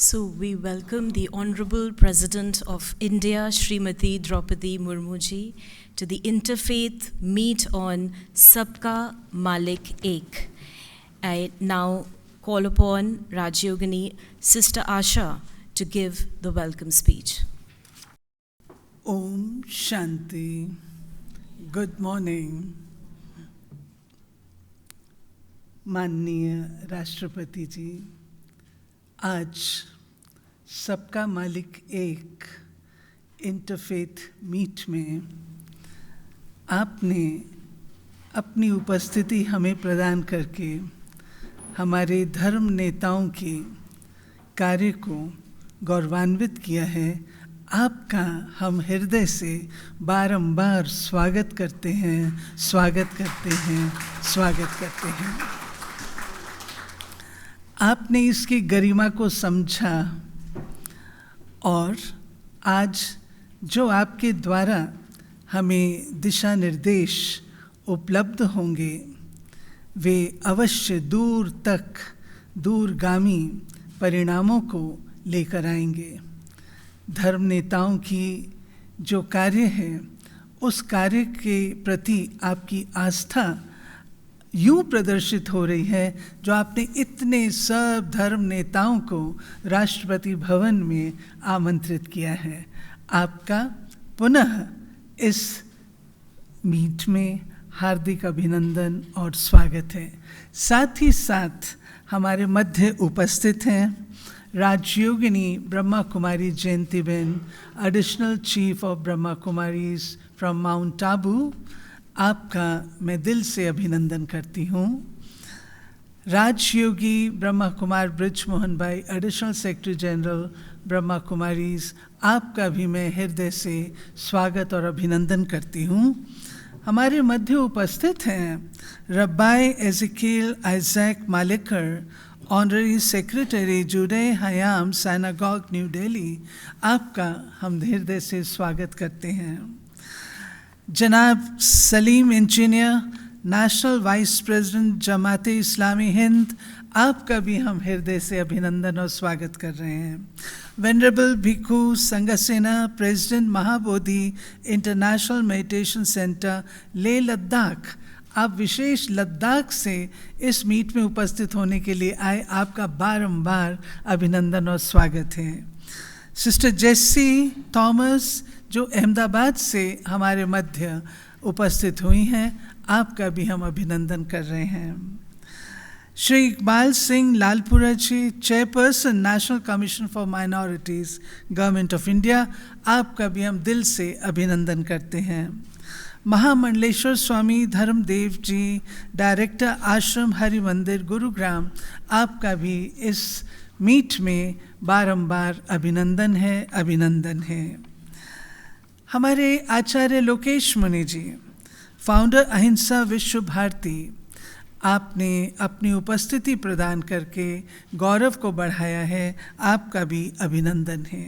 So we welcome the Honorable President of India, Srimati Draupadi Murmu ji, to the Interfaith Meet on Sabka Malik Ek. I now call upon Rajyogini Sister Asha to give the welcome speech. Om Shanti. Good morning. माननीय राष्ट्रपति जी, आज सबका मालिक एक interfaith meet में आपने अपनी उपस्थिति हमें प्रदान करके हमारे धर्म नेताओं के कार्य को गौरवान्वित किया है। आपका हम हृदय से बारंबार स्वागत करते हैं, स्वागत करते हैं, स्वागत करते हैं। आपने इसकी गरिमा को समझा और आज जो आपके द्वारा हमें दिशा निर्देश उपलब्ध होंगे वे अवश्य दूर तक दूरगामी परिणामों को लेकर आएंगे। धर्म नेताओं की जो कार्य है उस कार्य के प्रति आपकी आस्था यूँ प्रदर्शित हो रही है जो आपने इतने सब धर्म नेताओं को राष्ट्रपति भवन में आमंत्रित किया है। आपका पुनः इस मीट में हार्दिक अभिनंदन और स्वागत है। साथ ही साथ हमारे मध्य उपस्थित हैं Rajyogini Brahma Kumari Jayantiben, additional chief of Brahma Kumaris from mount Abu. आपका मैं दिल से अभिनंदन करती हूँ। Rajyogi Brahma Kumar Brij Mohan Bhai, additional secretary general Brahma Kumaris, आपका भी मैं हृदय से स्वागत और अभिनंदन करती हूँ। हमारे मध्य उपस्थित हैं रब्बाई एज़ेकियल आइजैक मालिकर, ऑनररी सेक्रेटरी जुडे हयाम सिनागॉग न्यू दिल्ली, आपका हम हृदय से स्वागत करते हैं। जनाब Salim engineer, national vice president जमाते इस्लामी हिंद, आपका भी हम हृदय से अभिनंदन और स्वागत कर रहे हैं। Venerable Bhikkhu Sanghasena, president Mahabodhi international meditation centre Leh Ladakh, आप विशेष लद्दाख से इस मीट में उपस्थित होने के लिए आए, आपका बारंबार अभिनंदन और स्वागत है। सिस्टर जेसी थॉमस जो अहमदाबाद से हमारे मध्य उपस्थित हुई हैं, आपका भी हम अभिनंदन कर रहे हैं। Shri Iqbal Singh Lalpura ji, chairperson national commission for minorities government of India, आपका भी हम दिल से अभिनंदन करते हैं। महामंडलेश्वर स्वामी धर्मदेव जी, डायरेक्टर आश्रम हरि मंदिर गुरुग्राम, आपका भी इस मीट में बारंबार अभिनंदन है, अभिनंदन है। हमारे आचार्य लोकेश मुनि जी, फाउंडर अहिंसा विश्व भारती, आपने अपनी उपस्थिति प्रदान करके गौरव को बढ़ाया है, आपका भी अभिनंदन है।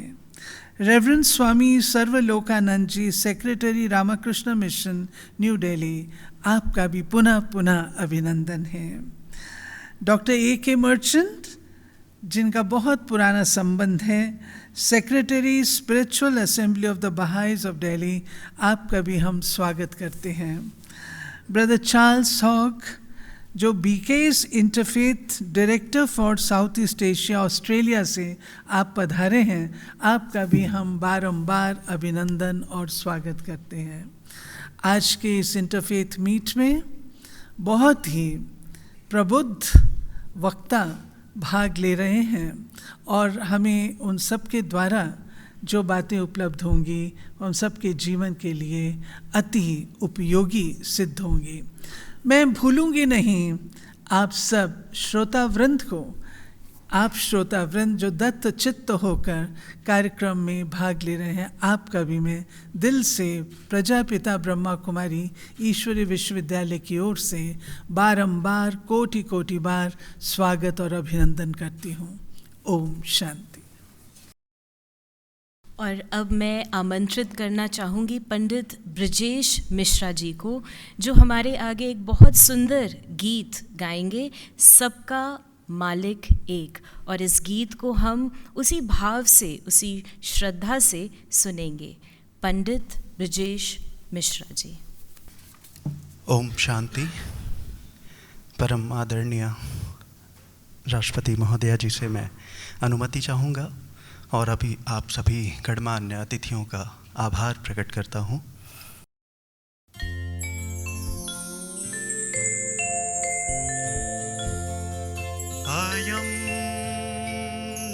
Reverend Swami Sarvalokananda ji, secretary Ramakrishna mission New Delhi, आपका भी पुनः पुनः अभिनंदन है। Doctor A.K. मर्चेंट, जिनका बहुत पुराना संबंध है, secretary spiritual assembly of the Bahais of Delhi, आपका भी हम स्वागत करते हैं। ब्रदर चार्ल्स हॉक, जो BKs interfaith director for South East Asia Australia से आप पधारे हैं, आपका भी हम बारंबार अभिनंदन और स्वागत करते हैं। आज के इस इंटरफेथ मीट में बहुत ही प्रबुद्ध वक्ता भाग ले रहे हैं और हमें उन सब के द्वारा जो बातें उपलब्ध होंगी उन सब के जीवन के लिए अति उपयोगी सिद्ध होंगी। मैं भूलूंगी नहीं आप सब श्रोतावृंद को, आप श्रोतावृंद जो दत्त चित्त होकर कार्यक्रम में भाग ले रहे हैं, आपका भी मैं दिल से प्रजापिता ब्रह्मा कुमारी ईश्वरीय विश्वविद्यालय की ओर से बारंबार कोटि कोटि बार स्वागत और अभिनंदन करती हूँ। ओम शांति। और अब मैं आमंत्रित करना चाहूँगी पंडित ब्रजेश मिश्रा जी को, जो हमारे आगे एक बहुत सुंदर गीत गाएंगे, सबका मालिक एक। और इस गीत को हम उसी भाव से, उसी श्रद्धा से सुनेंगे। पंडित ब्रजेश मिश्रा जी। ओम शांति। परम आदरणीय राष्ट्रपति महोदया जी से मैं अनुमति चाहूँगा और अभी आप सभी गणमान्य अतिथियों का आभार प्रकट करता हूँ। अयं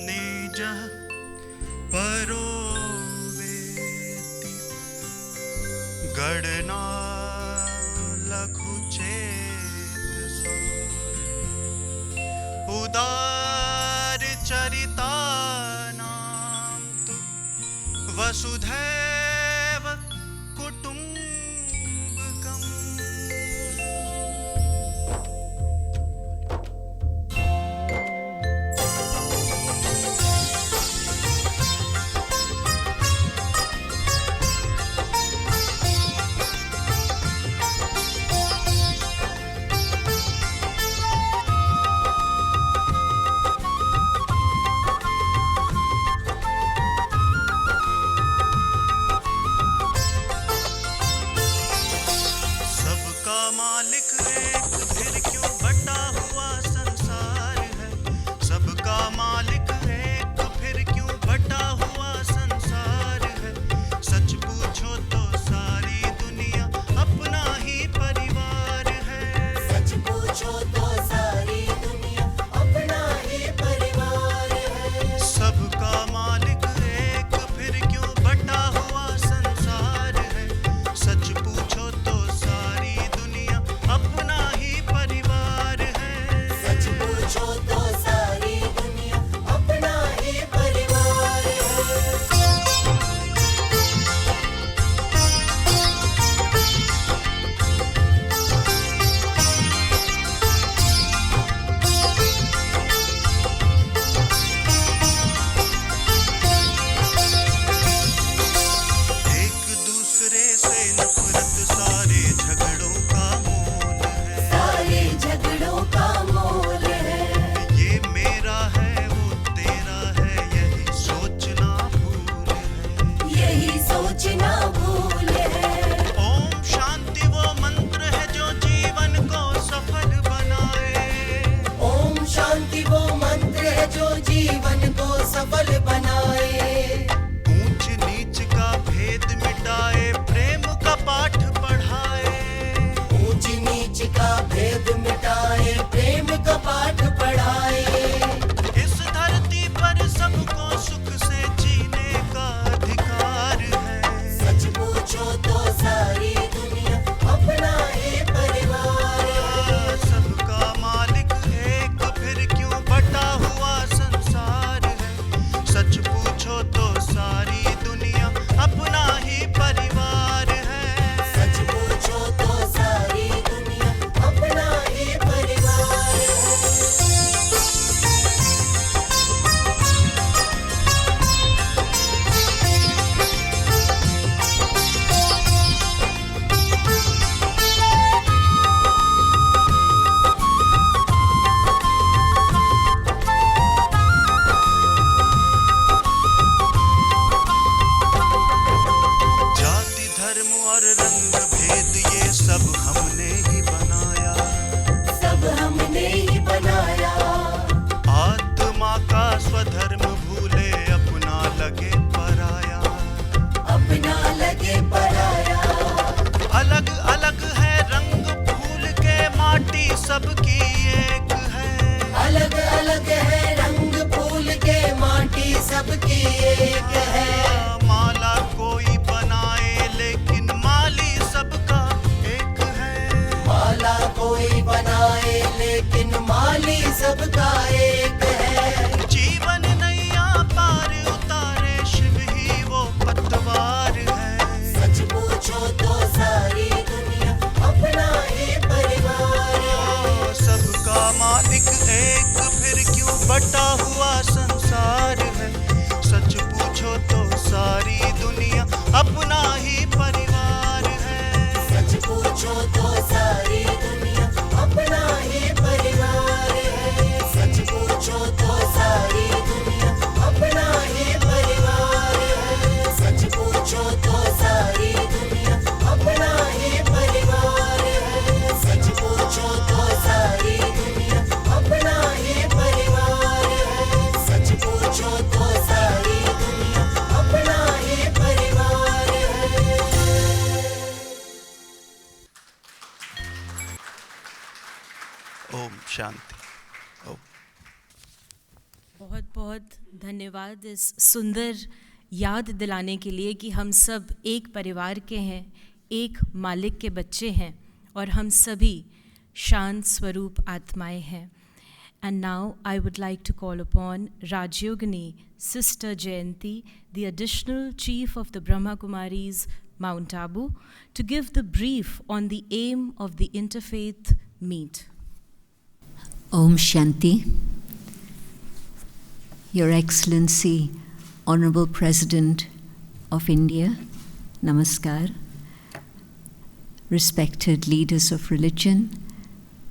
निजः परो वेत्ति गणना लघु चेतसा उदार चरितानां तु वसुधैव कुटुम्बकम्। सबकी एक है, अलग अलग है रंग फूल के, माटी सबकी एक है। माला कोई बनाए लेकिन माली सबका एक है, माला कोई बनाए लेकिन माली सबका एक है। जीवन नैया पार उतारे शिव ही वो पतवार है। सच पूछो तो सारी दुनिया अपना ही परिवार है। सबका मालिक एक फिर क्यों बटा हुआ संसार है। सच पूछो तो शांति। ओम। बहुत बहुत धन्यवाद इस सुंदर याद दिलाने के लिए कि हम सब एक परिवार के हैं, एक मालिक के बच्चे हैं और हम सभी शांत स्वरूप आत्माएं हैं। And now I would like to call upon Rajyogini Sister Jayanti, the additional chief of the Brahma Kumaris, Mount Abu, to give the brief on the aim of the interfaith meet. Om Shanti. Your Excellency, Honorable President of India, Namaskar. Respected leaders of religion,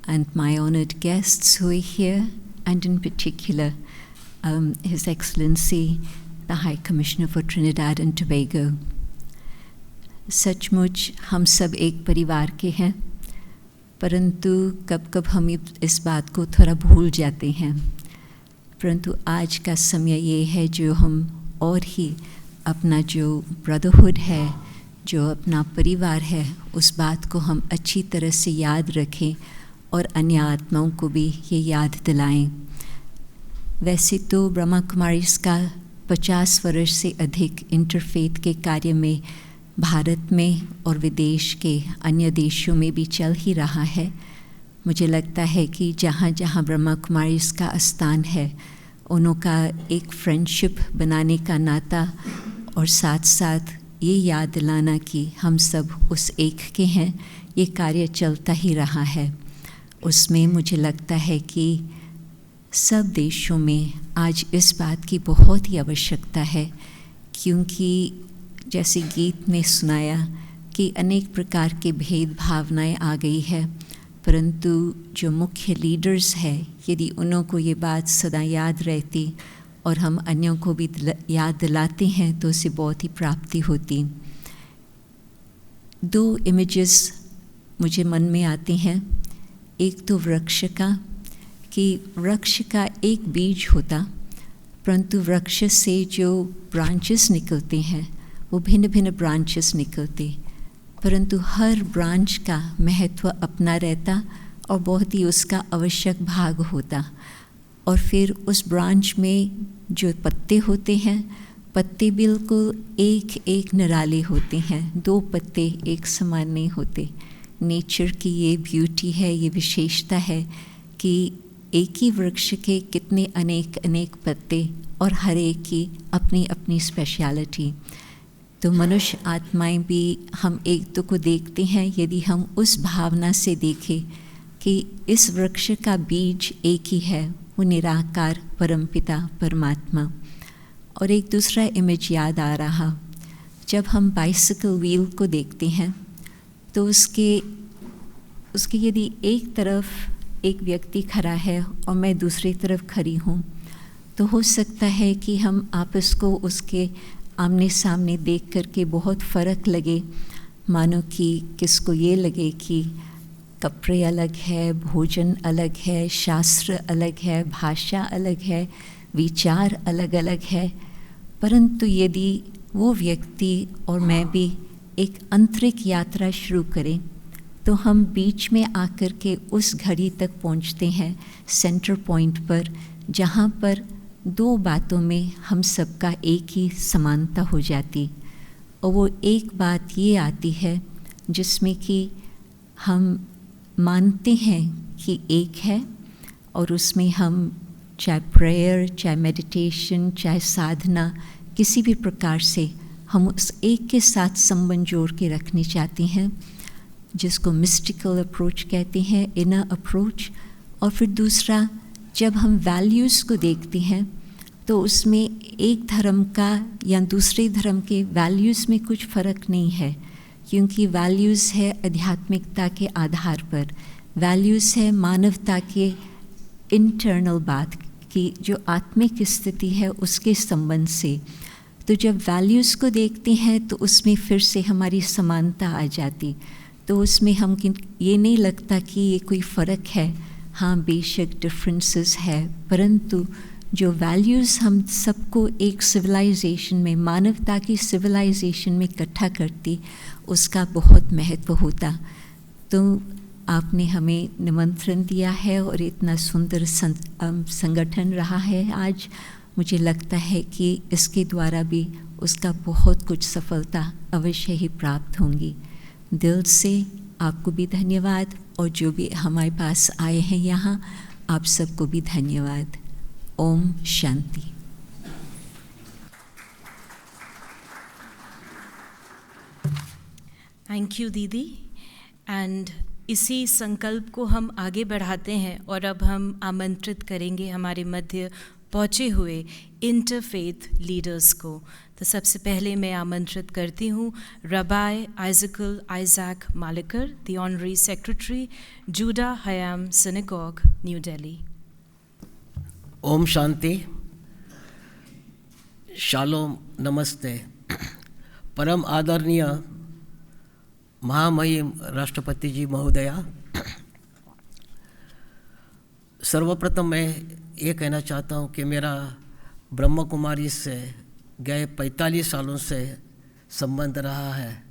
and my honored guests who are here, and in particular, His Excellency, the High Commissioner for Trinidad and Tobago. सचमुच हम सब एक परिवार के हैं, परंतु कब कब हम इस बात को थोड़ा भूल जाते हैं। परंतु आज का समय ये है जो हम और ही अपना जो ब्रदरहुड है, जो अपना परिवार है, उस बात को हम अच्छी तरह से याद रखें और अन्य आत्माओं को भी ये याद दिलाएं। वैसे तो ब्रह्मा कुमारीज का 50 वर्ष से अधिक इंटरफेथ के कार्य में भारत में और विदेश के अन्य देशों में भी चल ही रहा है। मुझे लगता है कि जहाँ जहाँ ब्रह्मा कुमारीज का स्थान है, उनका एक फ्रेंडशिप बनाने का नाता और साथ साथ ये याद दिलाना कि हम सब उस एक के हैं, ये कार्य चलता ही रहा है। उसमें मुझे लगता है कि सब देशों में आज इस बात की बहुत ही आवश्यकता है, क्योंकि जैसे गीत में सुनाया कि अनेक प्रकार के भेद भावनाएं आ गई है, परंतु जो मुख्य लीडर्स हैं, यदि उनको ये बात सदा याद रहती और हम अन्यों को भी याद दिलाते हैं तो उसे बहुत ही प्राप्ति होती। 2 इमेजेस मुझे मन में आते हैं। एक तो वृक्ष का, कि वृक्ष का एक बीज होता, परंतु वृक्ष से जो ब्रांचेस निकलते हैं वो भिन्न भिन्न ब्रांचेस निकलते, परंतु हर ब्रांच का महत्व अपना रहता और बहुत ही उसका आवश्यक भाग होता। और फिर उस ब्रांच में जो पत्ते होते हैं, पत्ते बिल्कुल एक एक निराले होते हैं, 2 पत्ते एक समान नहीं होते। नेचर की ये ब्यूटी है, ये विशेषता है कि एक ही वृक्ष के कितने अनेक अनेक पत्ते और हर एक की अपनी अपनी स्पेशलिटी। तो मनुष्य आत्माएं भी हम एक दो को देखते हैं, यदि हम उस भावना से देखें कि इस वृक्ष का बीज एक ही है, वो निराकार परमपिता परमात्मा। और एक दूसरा इमेज याद आ रहा, जब हम बाइसिकल व्हील को देखते हैं तो उसके यदि एक तरफ एक व्यक्ति खड़ा है और मैं दूसरी तरफ खड़ी हूँ, तो हो सकता है कि हम आपस को उसके आमने सामने देख करके बहुत फ़र्क लगे, मानो कि किसको ये लगे कि कपड़े अलग है, भोजन अलग है, शास्त्र अलग है, भाषा अलग है, विचार अलग अलग है। परंतु यदि वो व्यक्ति और मैं भी एक आंतरिक यात्रा शुरू करें तो हम बीच में आकर के उस घड़ी तक पहुंचते हैं, सेंटर पॉइंट पर, जहां पर 2 बातों में हम सबका एक ही समानता हो जाती। और वो एक बात ये आती है जिसमें कि हम मानते हैं कि एक है, और उसमें हम चाहे प्रेयर, चाहे मेडिटेशन, चाहे साधना, किसी भी प्रकार से हम उस एक के साथ संबंध जोड़ के रखने चाहते हैं, जिसको मिस्टिकल अप्रोच कहते हैं, इनर अप्रोच। और फिर दूसरा, जब हम वैल्यूज़ को देखते हैं तो उसमें एक धर्म का या दूसरे धर्म के वैल्यूज़ में कुछ फ़र्क नहीं है, क्योंकि वैल्यूज़ है आध्यात्मिकता के आधार पर, वैल्यूज़ है मानवता के इंटरनल बात की, जो आत्मिक स्थिति है उसके संबंध से। तो जब वैल्यूज़ को देखते हैं तो उसमें फिर से हमारी समानता आ जाती, तो उसमें हम ये नहीं लगता कि ये कोई फ़र्क है। हाँ, बेशक डिफरेंसेस है, परंतु जो वैल्यूज़ हम सबको एक सिविलाइजेशन में, मानवता की सिविलाइजेशन में इकट्ठा करती, उसका बहुत महत्व होता। तो आपने हमें निमंत्रण दिया है और इतना सुंदर संगठन रहा है आज। मुझे लगता है कि इसके द्वारा भी उसका बहुत कुछ सफलता अवश्य ही प्राप्त होंगी। दिल से आपको भी धन्यवाद, और जो भी हमारे पास आए हैं यहाँ, आप सबको भी धन्यवाद। ओम शांति। थैंक यू दीदी। एंड इसी संकल्प को हम आगे बढ़ाते हैं और अब हम आमंत्रित करेंगे हमारे मध्य पहुँचे हुए इंटरफेथ लीडर्स को। तो सबसे पहले मैं आमंत्रित करती हूँ rabbi Ezekiel Isaac Malekar, the honorary secretary, Judah Hyam synagogue, New Delhi. ओम शांति, शालोम, नमस्ते। परम आदरणीय महामहिम राष्ट्रपति जी महोदया, सर्वप्रथम मैं ये कहना चाहता हूँ कि मेरा ब्रह्मा कुमारी से गए 45 सालों से संबंध रहा है,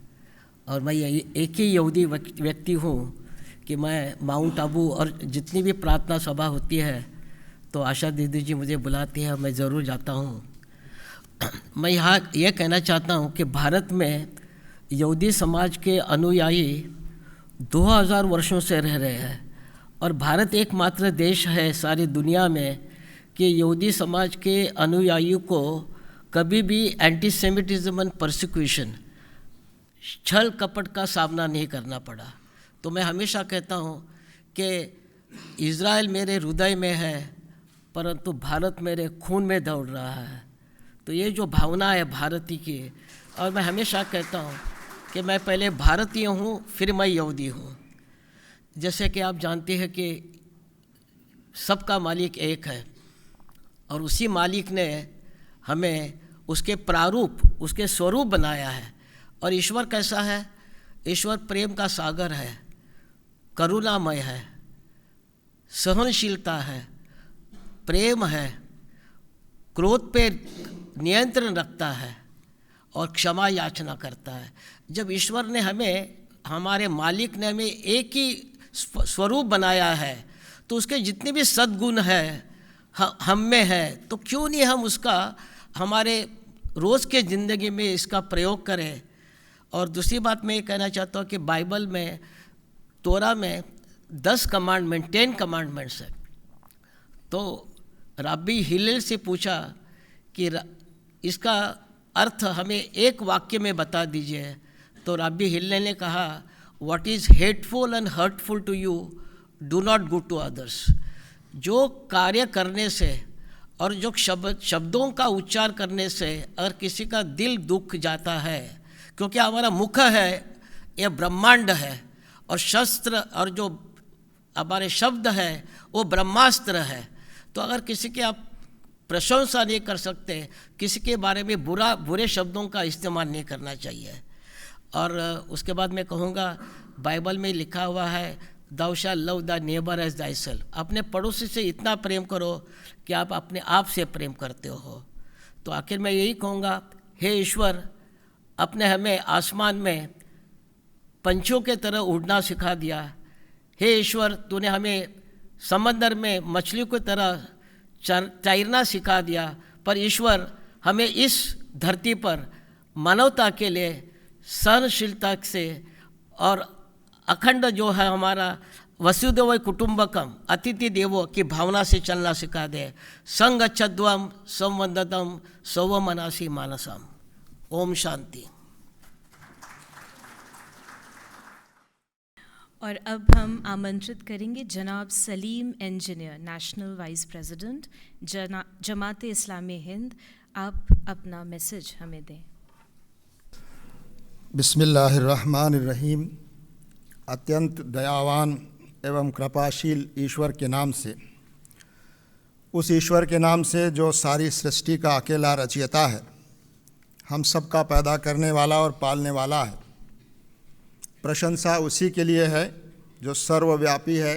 और मैं एक ही यहूदी व्यक्ति हूँ कि मैं माउंट आबू और जितनी भी प्रार्थना सभा होती है तो आशा दीदी जी मुझे बुलाती है, मैं ज़रूर जाता हूँ। मैं यहाँ ये कहना चाहता हूँ कि भारत में यहूदी समाज के अनुयायी 2000 वर्षों से रह रहे हैं, और भारत एकमात्र देश है सारी दुनिया में कि यहूदी समाज के अनुयायियों को कभी भी एंटीसेमिटिज्म एंड परसिक्यूशन, छल कपट का सामना नहीं करना पड़ा। तो मैं हमेशा कहता हूँ कि इज़राइल मेरे हृदय में है, परंतु भारत मेरे खून में दौड़ रहा है। तो ये जो भावना है भारतीय की, और मैं हमेशा कहता हूँ कि मैं पहले भारतीय हूँ, फिर मैं यहूदी हूँ। जैसे कि आप जानते हैं कि सबका मालिक एक है, और उसी मालिक ने हमें उसके प्रारूप, उसके स्वरूप बनाया है। और ईश्वर कैसा है? ईश्वर प्रेम का सागर है, करुणामय है, सहनशीलता है, प्रेम है, क्रोध पे नियंत्रण रखता है और क्षमा याचना करता है। जब ईश्वर ने हमें, हमारे मालिक ने हमें एक ही स्वरूप बनाया है, तो उसके जितने भी सद्गुण हैं हम में है, तो क्यों नहीं हम उसका हमारे रोज़ के ज़िंदगी में इसका प्रयोग करें। और दूसरी बात मैं ये कहना चाहता हूँ कि बाइबल में, तोरा में 10 कमांडमेंट, 10 कमांडमेंट्स है। तो रब्बी हिलेल से पूछा कि इसका अर्थ हमें एक वाक्य में बता दीजिए। तो रब्बी हिलेल ने कहा, what is hateful and hurtful to you, do not go to others. जो कार्य करने से और जो शब्दों का उच्चार करने से अगर किसी का दिल दुख जाता है, क्योंकि हमारा मुख है ये ब्रह्मांड है, और शस्त्र और जो हमारे शब्द है वो ब्रह्मास्त्र है। तो अगर किसी की आप प्रशंसा नहीं कर सकते, किसी के बारे में बुरे शब्दों का इस्तेमाल नहीं करना चाहिए। और उसके बाद मैं कहूँगा, बाइबल में लिखा हुआ है, thou shalt love thy neighbor as thyself। अपने पड़ोसी से इतना प्रेम करो कि आप अपने आप से प्रेम करते हो। तो आखिर मैं यही कहूँगा, हे ईश्वर, अपने हमें आसमान में पंछियों के तरह उड़ना सिखा दिया। हे ईश्वर, तूने हमें समंदर में मछलियों की तरह तैरना सिखा दिया। पर ईश्वर, हमें इस धरती पर मानवता के लिए सहनशीलता से और अखंड जो है हमारा वसुदेव कुटुंबकम, अतिथि देवो की भावना से चलना सिखा दे। संगच्छध्वम संवंदतम सौवमनासी मानसम। ओम शांति। और अब हम आमंत्रित करेंगे जनाब Salim engineer, national vice president, Jamaat Islami Hind. आप अपना मैसेज हमें दें। बिस्मिल्लाहिर्रहमानिर्रहीम। अत्यंत दयावान एवं कृपाशील ईश्वर के नाम से, उस ईश्वर के नाम से जो सारी सृष्टि का अकेला रचयिता है, हम सब का पैदा करने वाला और पालने वाला है। प्रशंसा उसी के लिए है जो सर्वव्यापी है,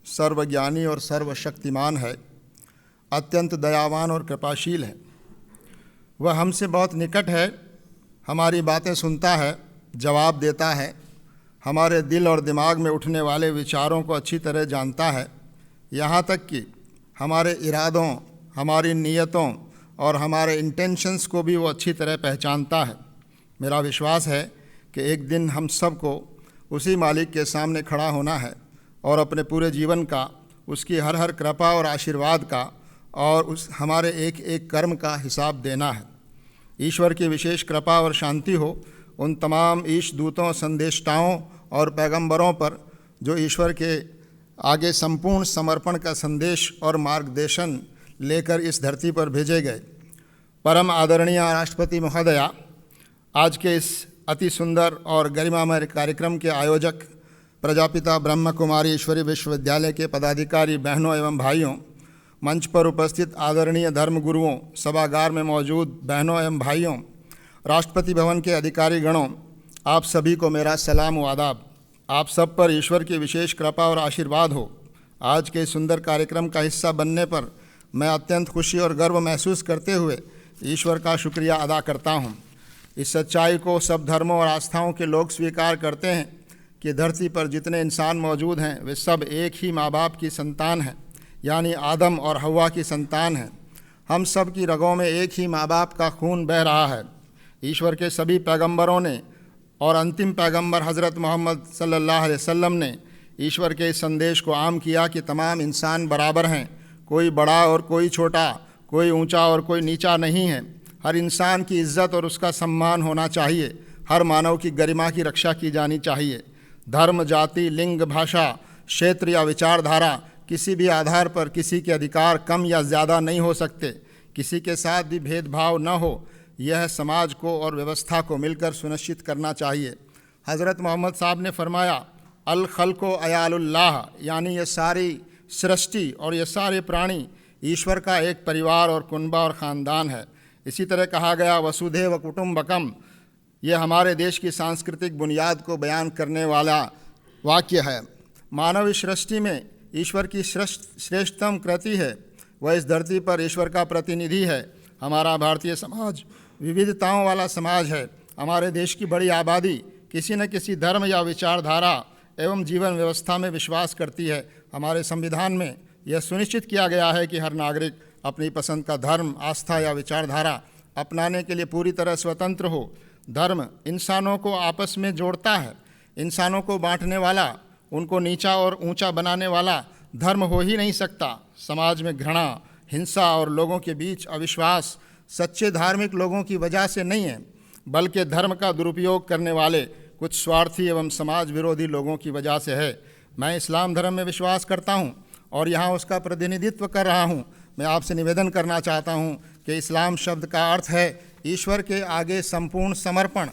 सर्वज्ञानी और सर्वशक्तिमान है, अत्यंत दयावान और कृपाशील है। वह हमसे बहुत निकट है, हमारी बातें सुनता है, जवाब देता है, हमारे दिल और दिमाग में उठने वाले विचारों को अच्छी तरह जानता है, यहाँ तक कि हमारे इरादों, हमारी नीयतों और हमारे इंटेंशंस को भी वो अच्छी तरह पहचानता है। मेरा विश्वास है कि एक दिन हम सबको उसी मालिक के सामने खड़ा होना है और अपने पूरे जीवन का, उसकी हर हर कृपा और आशीर्वाद का और उस हमारे एक एक कर्म का हिसाब देना है। ईश्वर की विशेष कृपा और शांति हो उन तमाम ईश दूतों, संदेष्टाओं और पैगंबरों पर जो ईश्वर के आगे संपूर्ण समर्पण का संदेश और मार्गदर्शन लेकर इस धरती पर भेजे गए। परम आदरणीय राष्ट्रपति महोदया, आज के इस अति सुंदर और गरिमामय कार्यक्रम के आयोजक, प्रजापिता ब्रह्म कुमारी ईश्वरी विश्वविद्यालय के पदाधिकारी बहनों एवं भाइयों, मंच पर उपस्थित आदरणीय धर्मगुरुओं, सभागार में मौजूद बहनों एवं भाइयों, राष्ट्रपति भवन के अधिकारी गणों, आप सभी को मेरा सलाम व आदाब। आप सब पर ईश्वर की विशेष कृपा और आशीर्वाद हो। आज के सुंदर कार्यक्रम का हिस्सा बनने पर मैं अत्यंत खुशी और गर्व महसूस करते हुए ईश्वर का शुक्रिया अदा करता हूँ। इस सच्चाई को सब धर्मों और आस्थाओं के लोग स्वीकार करते हैं कि धरती पर जितने इंसान मौजूद हैं वे सब एक ही माँ बाप की संतान हैं, यानी आदम और हव्वा की संतान हैं। हम सब की रगों में एक ही माँ बाप का खून बह रहा है। ईश्वर के सभी पैगंबरों ने और अंतिम पैगंबर हज़रत मोहम्मद सल्लल्लाहु अलैहि वसल्लम ने ईश्वर के इस संदेश को आम किया कि तमाम इंसान बराबर हैं, कोई बड़ा और कोई छोटा, कोई ऊंचा और कोई नीचा नहीं है। हर इंसान की इज्जत और उसका सम्मान होना चाहिए। हर मानव की गरिमा की रक्षा की जानी चाहिए। धर्म, जाति, लिंग, भाषा, क्षेत्र या विचारधारा किसी भी आधार पर किसी के अधिकार कम या ज़्यादा नहीं हो सकते। किसी के साथ भी भेदभाव न हो, यह समाज को और व्यवस्था को मिलकर सुनिश्चित करना चाहिए। हज़रत मोहम्मद साहब ने फरमाया, अल खल्को अयालुल्लाह, यानी ये सारी सृष्टि और ये सारे प्राणी ईश्वर का एक परिवार और कुनबा और ख़ानदान है। इसी तरह कहा गया वसुधैव कुटुम्बकम, यह हमारे देश की सांस्कृतिक बुनियाद को बयान करने वाला वाक्य है। मानव इस सृष्टि में ईश्वर की श्रेष्ठतम कृति है। वह इस धरती पर ईश्वर का प्रतिनिधि है। हमारा भारतीय समाज विविधताओं वाला समाज है। हमारे देश की बड़ी आबादी किसी न किसी धर्म या विचारधारा एवं जीवन व्यवस्था में विश्वास करती है। हमारे संविधान में यह सुनिश्चित किया गया है कि हर नागरिक अपनी पसंद का धर्म, आस्था या विचारधारा अपनाने के लिए पूरी तरह स्वतंत्र हो। धर्म इंसानों को आपस में जोड़ता है। इंसानों को बांटने वाला, उनको नीचा और ऊंचा बनाने वाला धर्म हो ही नहीं सकता। समाज में घृणा, हिंसा और लोगों के बीच अविश्वास सच्चे धार्मिक लोगों की वजह से नहीं है, बल्कि धर्म का दुरुपयोग करने वाले कुछ स्वार्थी एवं समाज विरोधी लोगों की वजह से है। मैं इस्लाम धर्म में विश्वास करता हूँ और यहाँ उसका प्रतिनिधित्व कर रहा हूँ। मैं आपसे निवेदन करना चाहता हूँ कि इस्लाम शब्द का अर्थ है ईश्वर के आगे संपूर्ण समर्पण।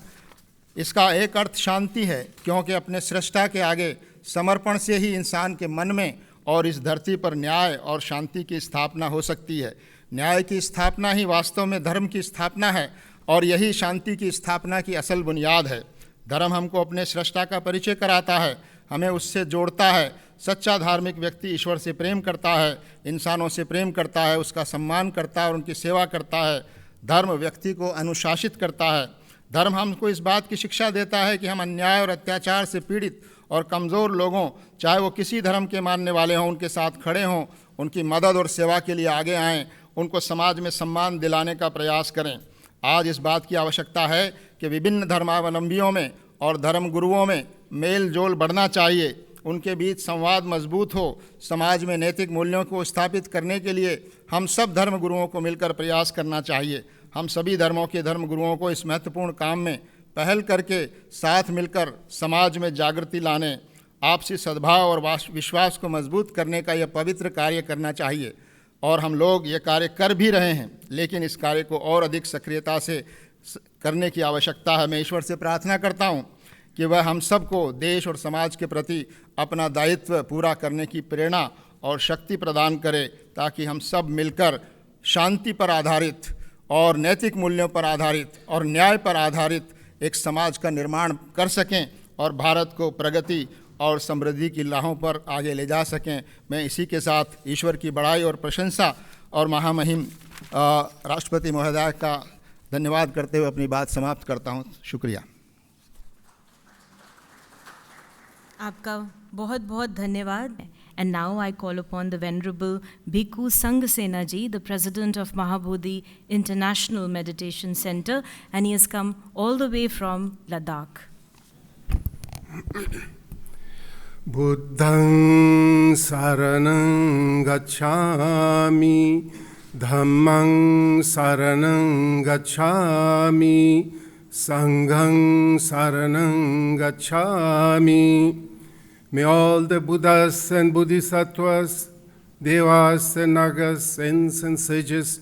इसका एक अर्थ शांति है, क्योंकि अपने सृष्टा के आगे समर्पण से ही इंसान के मन में और इस धरती पर न्याय और शांति की स्थापना हो सकती है। न्याय की स्थापना ही वास्तव में धर्म की स्थापना है और यही शांति की स्थापना की असल बुनियाद है। धर्म हमको अपने सृष्टा का परिचय कराता है, हमें उससे जोड़ता है। सच्चा धार्मिक व्यक्ति ईश्वर से प्रेम करता है, इंसानों से प्रेम करता है, उसका सम्मान करता है और उनकी सेवा करता है। धर्म व्यक्ति को अनुशासित करता है। धर्म हमको इस बात की शिक्षा देता है कि हम अन्याय और अत्याचार से पीड़ित और कमज़ोर लोगों, चाहे वो किसी धर्म के मानने वाले हों, उनके साथ खड़े हों, उनकी मदद और सेवा के लिए आगे आएँ, उनको समाज में सम्मान दिलाने का प्रयास करें। आज इस बात की आवश्यकता है कि विभिन्न धर्मावलंबियों में और धर्म गुरुओं में मेल जोल बढ़ना चाहिए, उनके बीच संवाद मजबूत हो। समाज में नैतिक मूल्यों को स्थापित करने के लिए हम सब धर्म गुरुओं को मिलकर प्रयास करना चाहिए। हम सभी धर्मों के धर्म गुरुओं को इस महत्वपूर्ण काम में पहल करके साथ मिलकर समाज में जागृति लाने, आपसी सद्भाव और विश्वास को मजबूत करने का यह पवित्र कार्य करना चाहिए। और हम लोग ये कार्य कर भी रहे हैं, लेकिन इस कार्य को और अधिक सक्रियता से करने की आवश्यकता है। मैं ईश्वर से प्रार्थना करता हूँ कि वह हम सबको देश और समाज के प्रति अपना दायित्व पूरा करने की प्रेरणा और शक्ति प्रदान करे, ताकि हम सब मिलकर शांति पर आधारित और नैतिक मूल्यों पर आधारित और न्याय पर आधारित एक समाज का निर्माण कर सकें और भारत को प्रगति और समृद्धि की राहों पर आगे ले जा सकें। मैं इसी के साथ ईश्वर की बड़ाई और प्रशंसा और महामहिम राष्ट्रपति महोदय का धन्यवाद करते हुए अपनी बात समाप्त करता हूँ। शुक्रिया। आपका बहुत बहुत धन्यवाद. And now I call upon the Venerable Bhikkhu Sanghasena Ji, the President of Mahabodhi International Meditation Center, and he has come all the way from Ladakh. Buddhaṃ saraṇaṃ gacchāmi, Dhammaṃ saraṇaṃ gacchāmi, Sanghaṃ saraṇaṃ gacchāmi. May all the Buddhas and Bodhisattvas, Devas and Nagas, saints and sages,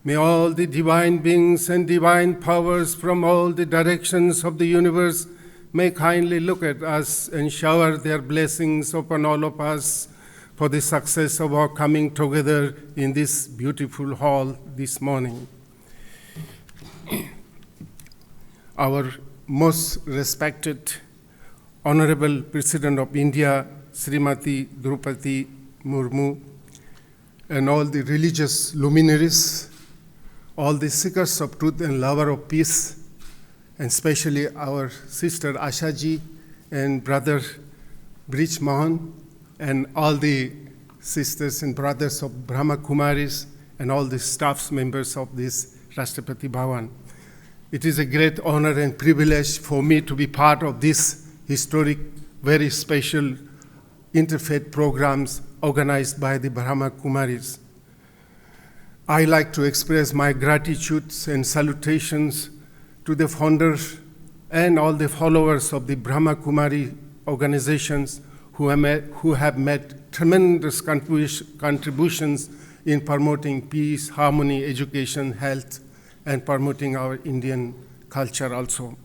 may all the divine beings and divine powers from all the directions of the universe may kindly look at us and shower their blessings upon all of us for the success of our coming together in this beautiful hall this morning. Our most respected Honorable President of India, Srimati Draupadi Murmu, and all the religious luminaries, all the seekers of truth and lover of peace, and especially our sister Ashaji and brother Brij Mohan, and all the sisters and brothers of Brahma Kumaris, and all the staff members of this Rashtrapati Bhavan. It is a great honor and privilege for me to be part of this historic, very special interfaith programs organized by the Brahma Kumaris. I like to express my gratitude and salutations to the founders and all the followers of the Brahma Kumari organizations who have made tremendous contributions in promoting peace, harmony, education, health, and promoting our Indian culture also.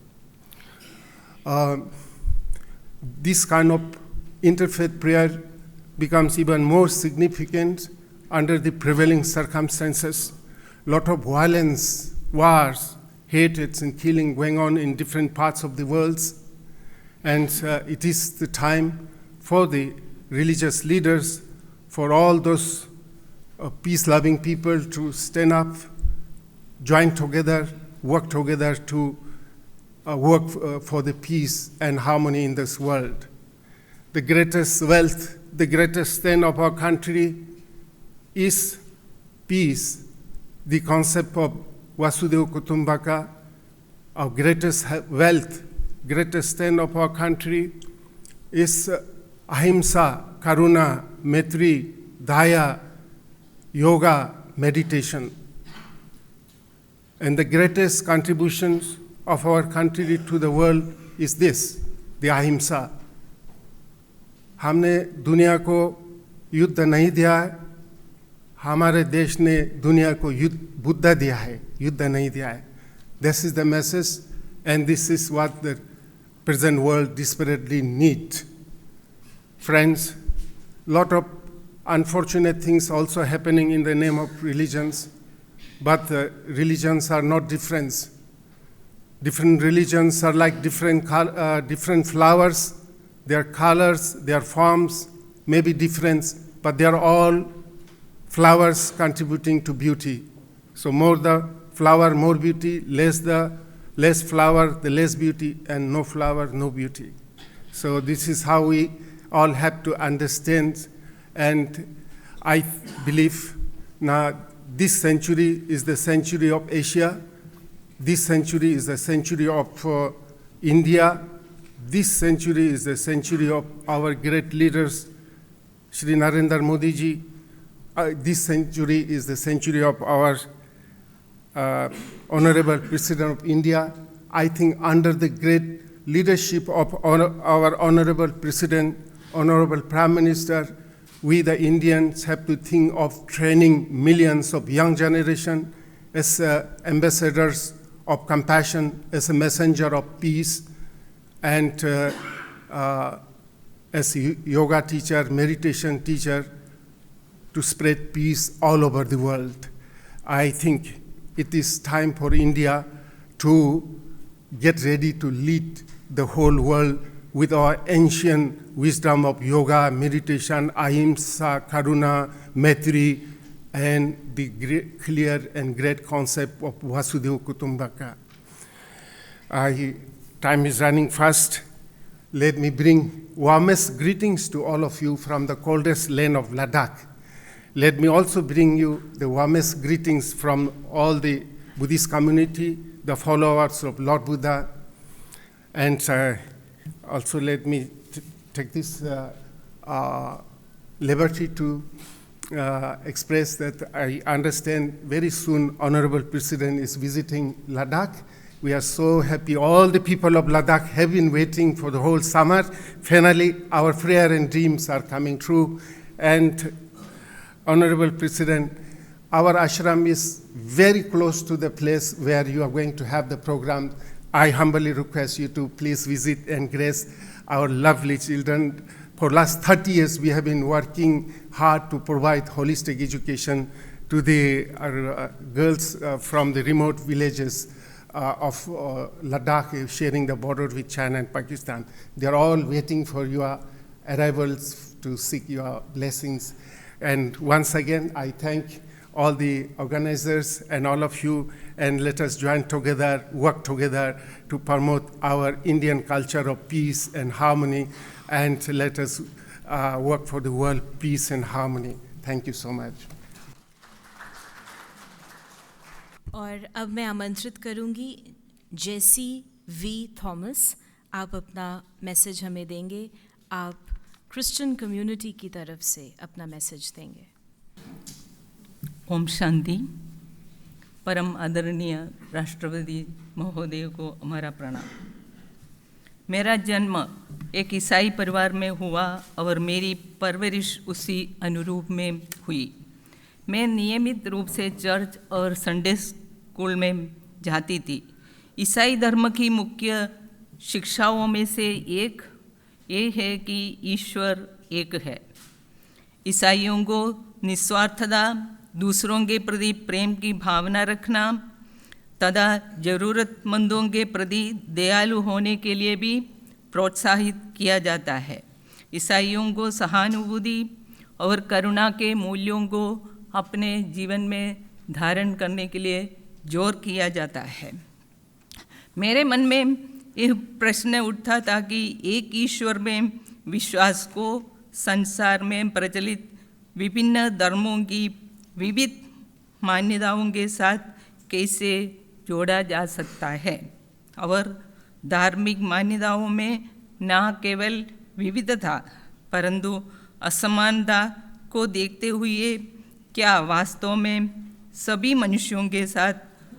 This kind of interfaith prayer becomes even more significant under the prevailing circumstances. A lot of violence, wars, hatreds, and killing going on in different parts of the world. And it is the time for the religious leaders, for all those peace-loving people to stand up, join together, work together to work for the peace and harmony in this world. The greatest wealth, the greatest strength of our country is peace. The concept of Vasudhaiva Kutumbaka, our greatest wealth, greatest strength of our country is ahimsa, karuna, maitri, daya, yoga, meditation. And the greatest contributions of our country to the world is this, the ahimsa. हमने दुनिया को युद्ध नहीं दिया है, हमारे देश ने दुनिया को बुद्ध दिया है, युद्ध नहीं दिया है. This is the message, and this is what the present world desperately needs. Friends, lot of unfortunate things also happening in the name of religions, but religions are not different. Different religions are like different flowers. Their colors, their forms may be different, but they are all flowers contributing to beauty. So more the flower, more beauty, less flower, the less beauty, and no flower, no beauty. So this is how we all have to understand, and I believe now this century is the century of Asia. This century is the century of India. This century is the century of our great leaders, Shri Narendra Modi ji. This century is the century of our Honorable President of India. I think under the great leadership of our Honorable President, Honorable Prime Minister, we the Indians have to think of training millions of young generation as ambassadors of compassion, as a messenger of peace, and as a yoga teacher, meditation teacher, to spread peace all over the world. I think it is time for India to get ready to lead the whole world with our ancient wisdom of yoga, meditation, ahimsa, karuna, maitri, and the clear and great concept of Vasudhaiva Kutumbaka. Time is running fast, let me bring warmest greetings to all of you from the coldest land of Ladakh. Let me also bring you the warmest greetings from all the Buddhist community, the followers of Lord Buddha. And also let me take this liberty to express that I understand very soon Honorable President is visiting Ladakh. We are so happy. All the people of Ladakh have been waiting for the whole summer. Finally, our prayer and dreams are coming true. And Honorable President, our ashram is very close to the place where you are going to have the program. I humbly request you to please visit and grace our lovely children. For last 30 years, we have been working hard to provide holistic education to our girls from the remote villages of Ladakh, sharing the border with China and Pakistan. They are all waiting for your arrivals to seek your blessings. And once again, I thank all the organizers and all of you, and let us join together, work together to promote our Indian culture of peace and harmony, and let us work for the world peace and harmony. Thank you so much. और अब मैं आमंत्रित करूंगी जेसी we Thomas, आप अपना message हमें देंगे। आप क्रिश्चियन कम्युनिटी की तरफ से अपना मैसेज देंगे। ओम शांति। परम आदरणीय राष्ट्रपति महोदय को हमारा प्रणाम। मेरा जन्म एक ईसाई परिवार में हुआ और मेरी परवरिश उसी अनुरूप में हुई। मैं नियमित रूप से चर्च और संडे स्कूल में जाती थी। ईसाई धर्म की मुख्य शिक्षाओं में से एक ये है कि ईश्वर एक है। ईसाइयों को निस्वार्थता, दूसरों के प्रति प्रेम की भावना रखना तथा ज़रूरतमंदों के प्रति दयालु होने के लिए भी प्रोत्साहित किया जाता है। ईसाइयों को सहानुभूति और करुणा के मूल्यों को अपने जीवन में धारण करने के लिए जोर किया जाता है। मेरे मन में यह प्रश्न उठता था कि एक ईश्वर में विश्वास को संसार में प्रचलित विभिन्न धर्मों की विविध मान्यताओं के साथ कैसे जोड़ा जा सकता है, और धार्मिक मान्यताओं में न केवल विविधता परंतु असमानता को देखते हुए क्या वास्तव में सभी मनुष्यों के साथ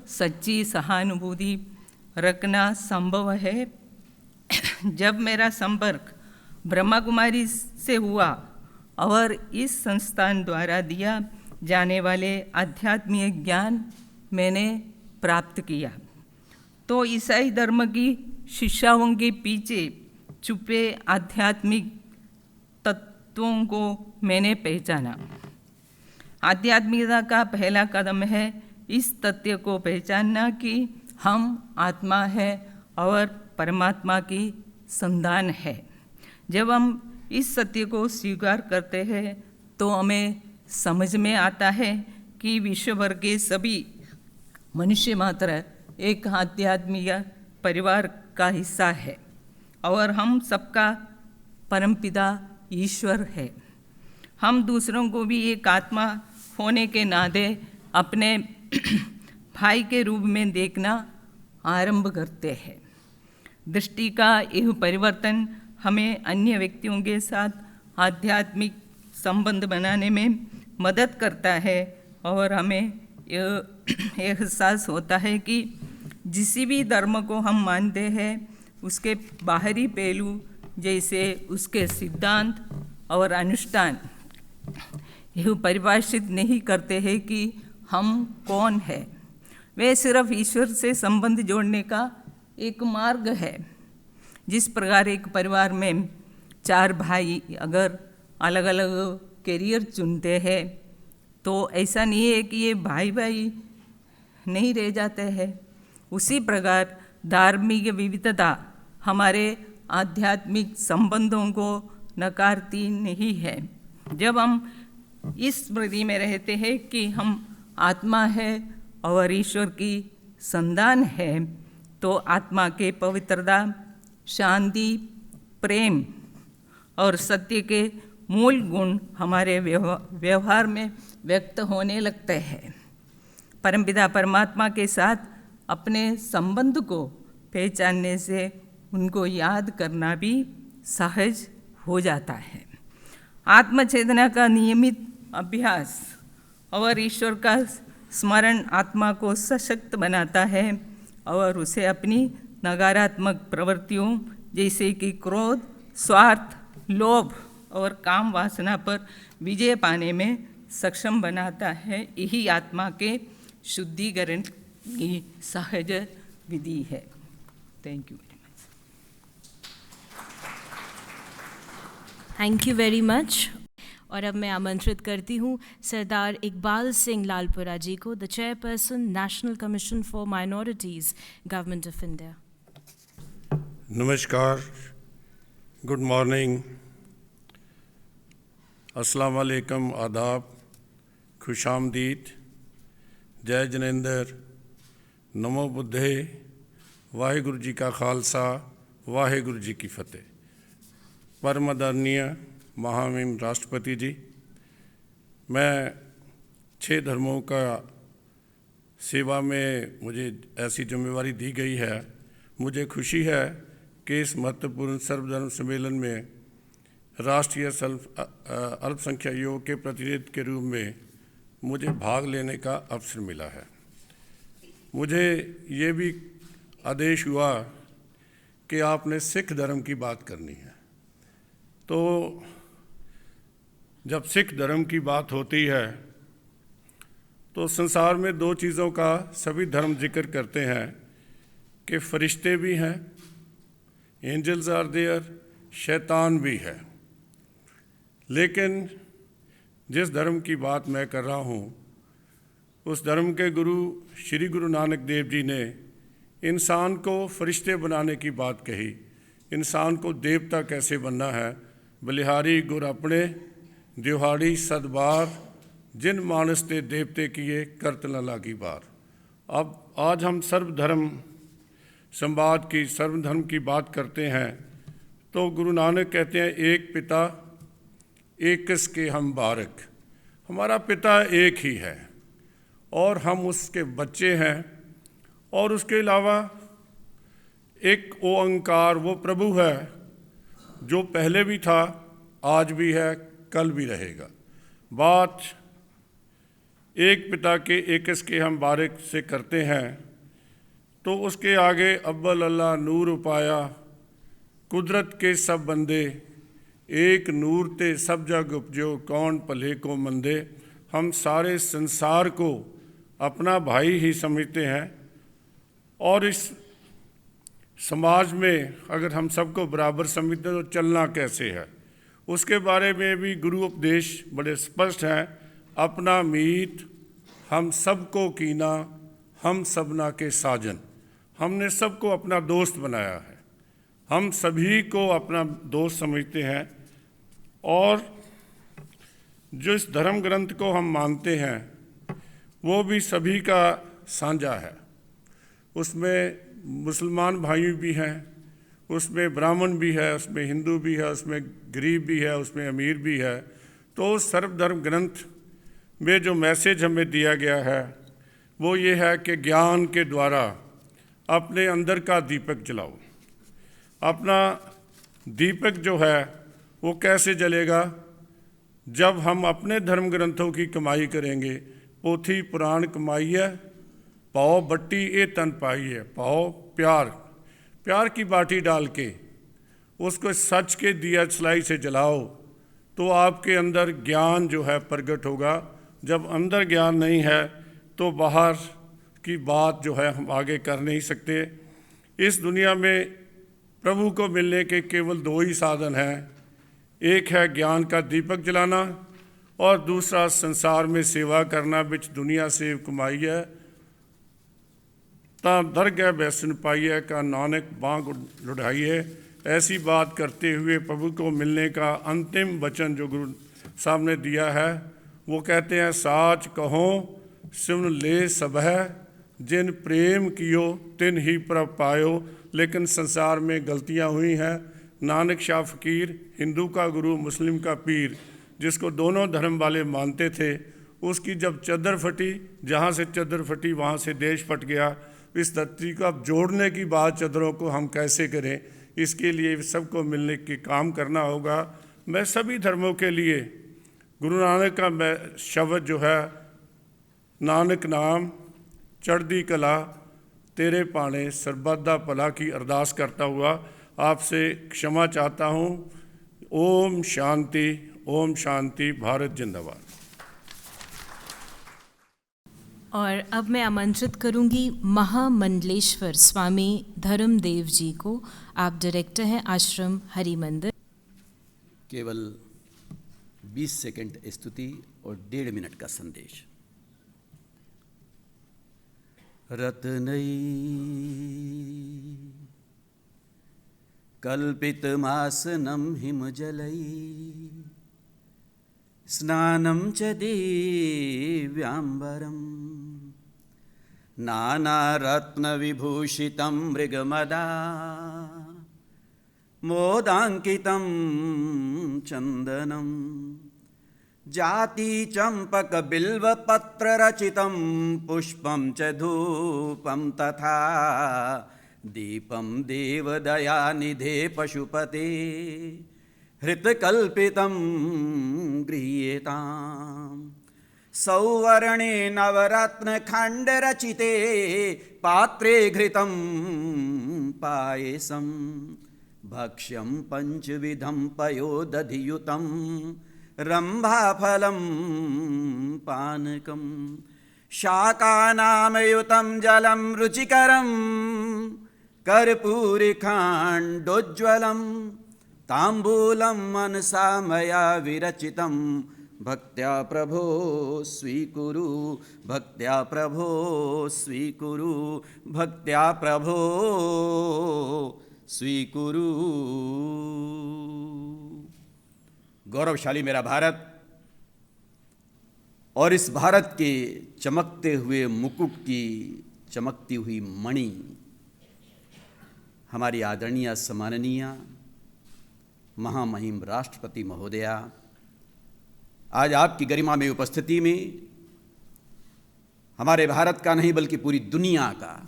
सच्ची सहानुभूति रखना संभव है। जब मेरा संपर्क ब्रह्मा कुमारी से हुआ और इस संस्थान द्वारा दिया जाने वाले आध्यात्मिक ज्ञान मैंने प्राप्त किया, तो ईसाई धर्म की शिक्षाओं के पीछे छुपे आध्यात्मिक तत्वों को मैंने पहचाना। आध्यात्मिकता का पहला कदम है इस तथ्य को पहचानना कि हम आत्मा है और परमात्मा की संतान है। जब हम इस सत्य को स्वीकार करते हैं तो हमें समझ में आता है कि विश्व भर के सभी मनुष्य मात्र एक आध्यात्मिक परिवार का हिस्सा है और हम सबका परमपिता ईश्वर है। हम दूसरों को भी एक आत्मा होने के नाते अपने भाई के रूप में देखना आरंभ करते हैं। दृष्टि का यह परिवर्तन हमें अन्य व्यक्तियों के साथ आध्यात्मिक संबंध बनाने में मदद करता है और हमें यह एहसास होता है कि जिस भी धर्म को हम मानते हैं उसके बाहरी पहलू जैसे उसके सिद्धांत और अनुष्ठान यह परिभाषित नहीं करते हैं कि हम कौन हैं। वे सिर्फ ईश्वर से संबंध जोड़ने का एक मार्ग है। जिस प्रकार एक परिवार में 4 भाई अगर अलग अलग करियर चुनते हैं तो ऐसा नहीं है कि ये भाई भाई नहीं रह जाते हैं। उसी प्रकार धार्मिक विविधता हमारे आध्यात्मिक संबंधों को नकारती नहीं है। जब हम इस स्मृति में रहते हैं कि हम आत्मा है और ईश्वर की संतान है तो आत्मा के पवित्रता, शांति, प्रेम और सत्य के मूल गुण हमारे व्यवहार में व्यक्त होने लगते हैं। परमपिता परमात्मा के साथ अपने संबंध को पहचानने से उनको याद करना भी सहज हो जाता है। आत्मचेतना का नियमित अभ्यास और ईश्वर का स्मरण आत्मा को सशक्त बनाता है और उसे अपनी नकारात्मक प्रवृत्तियों जैसे कि क्रोध, स्वार्थ, लोभ और काम वासना पर विजय पाने में सक्षम बनाता है। यही आत्मा के शुद्धिकरण की सहज विधि है। Thank you very much. Thank you very much. और अब मैं आमंत्रित करती हूँ सरदार इकबाल सिंह लालपुरा जी को, the chairperson national commission for minorities, government of India. नमस्कार, गुड मॉर्निंग, अस्सलाम वालेकुम, आदाब, खुशामदीद, जय जनेंद्र, नमो बुद्धे, वाहिगुरु जी का खालसा, वाहिगुरु जी की फतेह। परम आदरणीय महामहिम राष्ट्रपति जी, मैं 6 धर्मों का सेवा में मुझे ऐसी जिम्मेवारी दी गई है। मुझे खुशी है कि इस महत्वपूर्ण सर्वधर्म सम्मेलन में राष्ट्रीय अल्पसंख्यक योग के प्रतिनिधि के रूप में मुझे भाग लेने का अवसर मिला है। मुझे ये भी आदेश हुआ कि आपने सिख धर्म की बात करनी है। तो जब सिख धर्म की बात होती है तो संसार में 2 चीज़ों का सभी धर्म जिक्र करते हैं कि फरिश्ते भी हैं, एंजल्स आर देयर, शैतान भी है। लेकिन जिस धर्म की बात मैं कर रहा हूँ, उस धर्म के गुरु श्री गुरु नानक देव जी ने इंसान को फरिश्ते बनाने की बात कही। इंसान को देवता कैसे बनना है। बलिहारी गुर अपने दिहाड़ी सदबार, जिन मानस ते देवते किए करत न लागी बार। अब आज हम सर्वधर्म संवाद की, सर्वधर्म की बात करते हैं तो गुरु नानक कहते हैं, एक पिता एकस के हम बारक। हमारा पिता एक ही है और हम उसके बच्चे हैं। और उसके अलावा एक ओंकार, वो प्रभु है जो पहले भी था, आज भी है, कल भी रहेगा। बात एक पिता के एकस के हम बारक से करते हैं तो उसके आगे अव्वल अल्लाह नूर उपाया, कुदरत के सब बंदे, एक नूर ते सब जग उपजो, कौन भले को मंदे। हम सारे संसार को अपना भाई ही समझते हैं और इस समाज में अगर हम सबको बराबर समझते तो चलना कैसे है, उसके बारे में भी गुरु उपदेश बड़े स्पष्ट हैं। अपना मीत हम सबको कीना, हम सबना के साजन। हमने सबको अपना दोस्त बनाया है, हम सभी को अपना दोस्त समझते हैं। और जो इस धर्म ग्रंथ को हम मानते हैं वो भी सभी का साझा है। उसमें मुसलमान भाई भी हैं, उसमें ब्राह्मण भी है, उसमें हिंदू भी है, उसमें गरीब भी है, उसमें अमीर भी है। तो सर्वधर्म ग्रंथ में जो मैसेज हमें दिया गया है वो ये है कि ज्ञान के द्वारा अपने अंदर का दीपक जलाओ। अपना दीपक जो है वो कैसे जलेगा? जब हम अपने धर्म ग्रंथों की कमाई करेंगे। पोथी पुराण कमाई है, पाओ बट्टी ए तन पाई है। पाओ प्यार की बाटी डाल के उसको सच के दिया सलाई से जलाओ तो आपके अंदर ज्ञान जो है प्रगट होगा। जब अंदर ज्ञान नहीं है तो बाहर की बात जो है हम आगे कर नहीं सकते। इस दुनिया में प्रभु को मिलने के केवल 2 ही साधन हैं, एक है ज्ञान का दीपक जलाना और दूसरा संसार में सेवा करना। बिच दुनिया से कमाई है ता दरगह बैसन पाइए का नानक बांग लुढ़ाइए। ऐसी बात करते हुए प्रभु को मिलने का अंतिम वचन जो गुरु साहब ने दिया है वो कहते हैं, साच कहो सुन ले सबह, जिन प्रेम कियो तिन ही प्रभ पायो। लेकिन संसार में गलतियां हुई हैं, नानक शाह फ़कीर, हिंदू का गुरु मुस्लिम का पीर, जिसको दोनों धर्म वाले मानते थे, उसकी जब चद्दर फटी, जहाँ से चद्दर फटी वहाँ से देश फट गया। इस धरती को अब जोड़ने की बात चद्दरों को हम कैसे करें, इसके लिए सबको मिलने के काम करना होगा। मैं सभी धर्मों के लिए गुरु नानक का मैं शब्द जो है, नानक नाम चढ़दी कला तेरे पाने सरबत दा भला की अरदास करता हुआ आपसे क्षमा चाहता हूँ। ओम शांति, ओम शांति, भारत जिंदाबाद। और अब मैं आमंत्रित करूंगी महामंडलेश्वर स्वामी धर्मदेव जी को। आप डायरेक्टर हैं आश्रम हरि मंदिर। केवल 20 सेकंड स्तुति और 1.5 मिनट का संदेश। रत्नई कल्पितमासनं हिमजलै स्नानं च दिव्याम्बरं नानारत्नविभूषितं मृगमदा मोदाङ्कितं चन्दनं जातिचम्पकबिल्वपत्ररचितं पुष्पं च धूपं तथा दीपं देवदयानिधे पशुपते हृतकल्पितं गृह्येताम्। सौवर्णे नवरत्नखण्डरचिते पात्रे घृतं पायसं भक्ष्यं पञ्चविधं पयोदधियुतं रम्भाफलं पानकं शाकानामयुतं जलं रुचिकरं कर्पूरिकाण्डोज्ज्वलं ताम्बूलं मनसा मया विरचितं भक्त्या प्रभो स्वीकुरु, भक्त्या प्रभो स्वीकुरु, भक्त्या प्रभो स्वीकुरु। गौरवशाली मेरा भारत और इस भारत के चमकते हुए मुकुट की चमकती हुई मणि हमारी आदरणीय सम्माननीय महामहिम राष्ट्रपति महोदया, आज आपकी गरिमा में उपस्थिति में हमारे भारत का नहीं बल्कि पूरी दुनिया का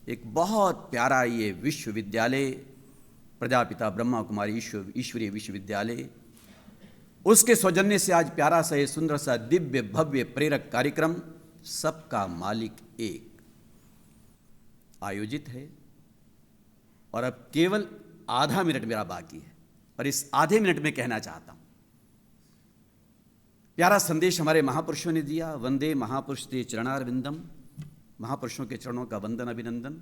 एक बहुत प्यारा ये विश्वविद्यालय प्रजापिता ब्रह्मा कुमारी ईश्वरीय विश्वविद्यालय, उसके सौजन्य से आज प्यारा सा ये सुंदर सा दिव्य भव्य प्रेरक कार्यक्रम सबका मालिक एक आयोजित है। और अब केवल आधा मिनट मेरा बाकी है और इस आधे मिनट में कहना चाहता हूं, प्यारा संदेश हमारे महापुरुषों ने दिया। वंदे महापुरुष ते चरणारविंदम, महापुरुषों के चरणों का वंदन अभिनंदन।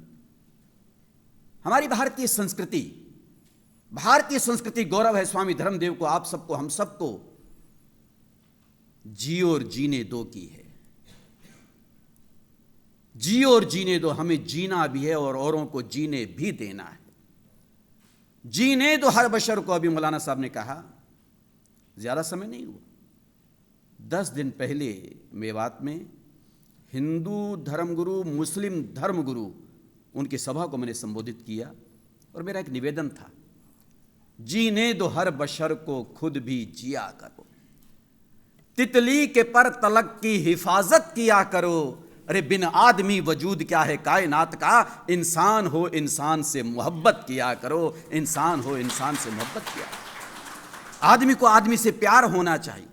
हमारी भारतीय संस्कृति गौरव है स्वामी धर्मदेव को, आप सबको, हम सबको जियो और जीने दो की है। जियो और जीने दो, हमें जीना भी है और औरों को जीने भी देना है। जीने दो हर बशर को। अभी मौलाना साहब ने कहा, ज्यादा समय नहीं हुआ, 10 दिन पहले मेवात में हिंदू धर्मगुरु, मुस्लिम धर्मगुरु, उनकी सभा को मैंने संबोधित किया और मेरा एक निवेदन था, जीने दो हर बशर को, खुद भी जिया करो। तितली के पर तलक की हिफाजत किया करो। अरे बिन आदमी वजूद क्या है कायनात का, इंसान हो इंसान से मोहब्बत किया करो, इंसान हो इंसान से मोहब्बत किया करो। आदमी को आदमी से प्यार होना चाहिए।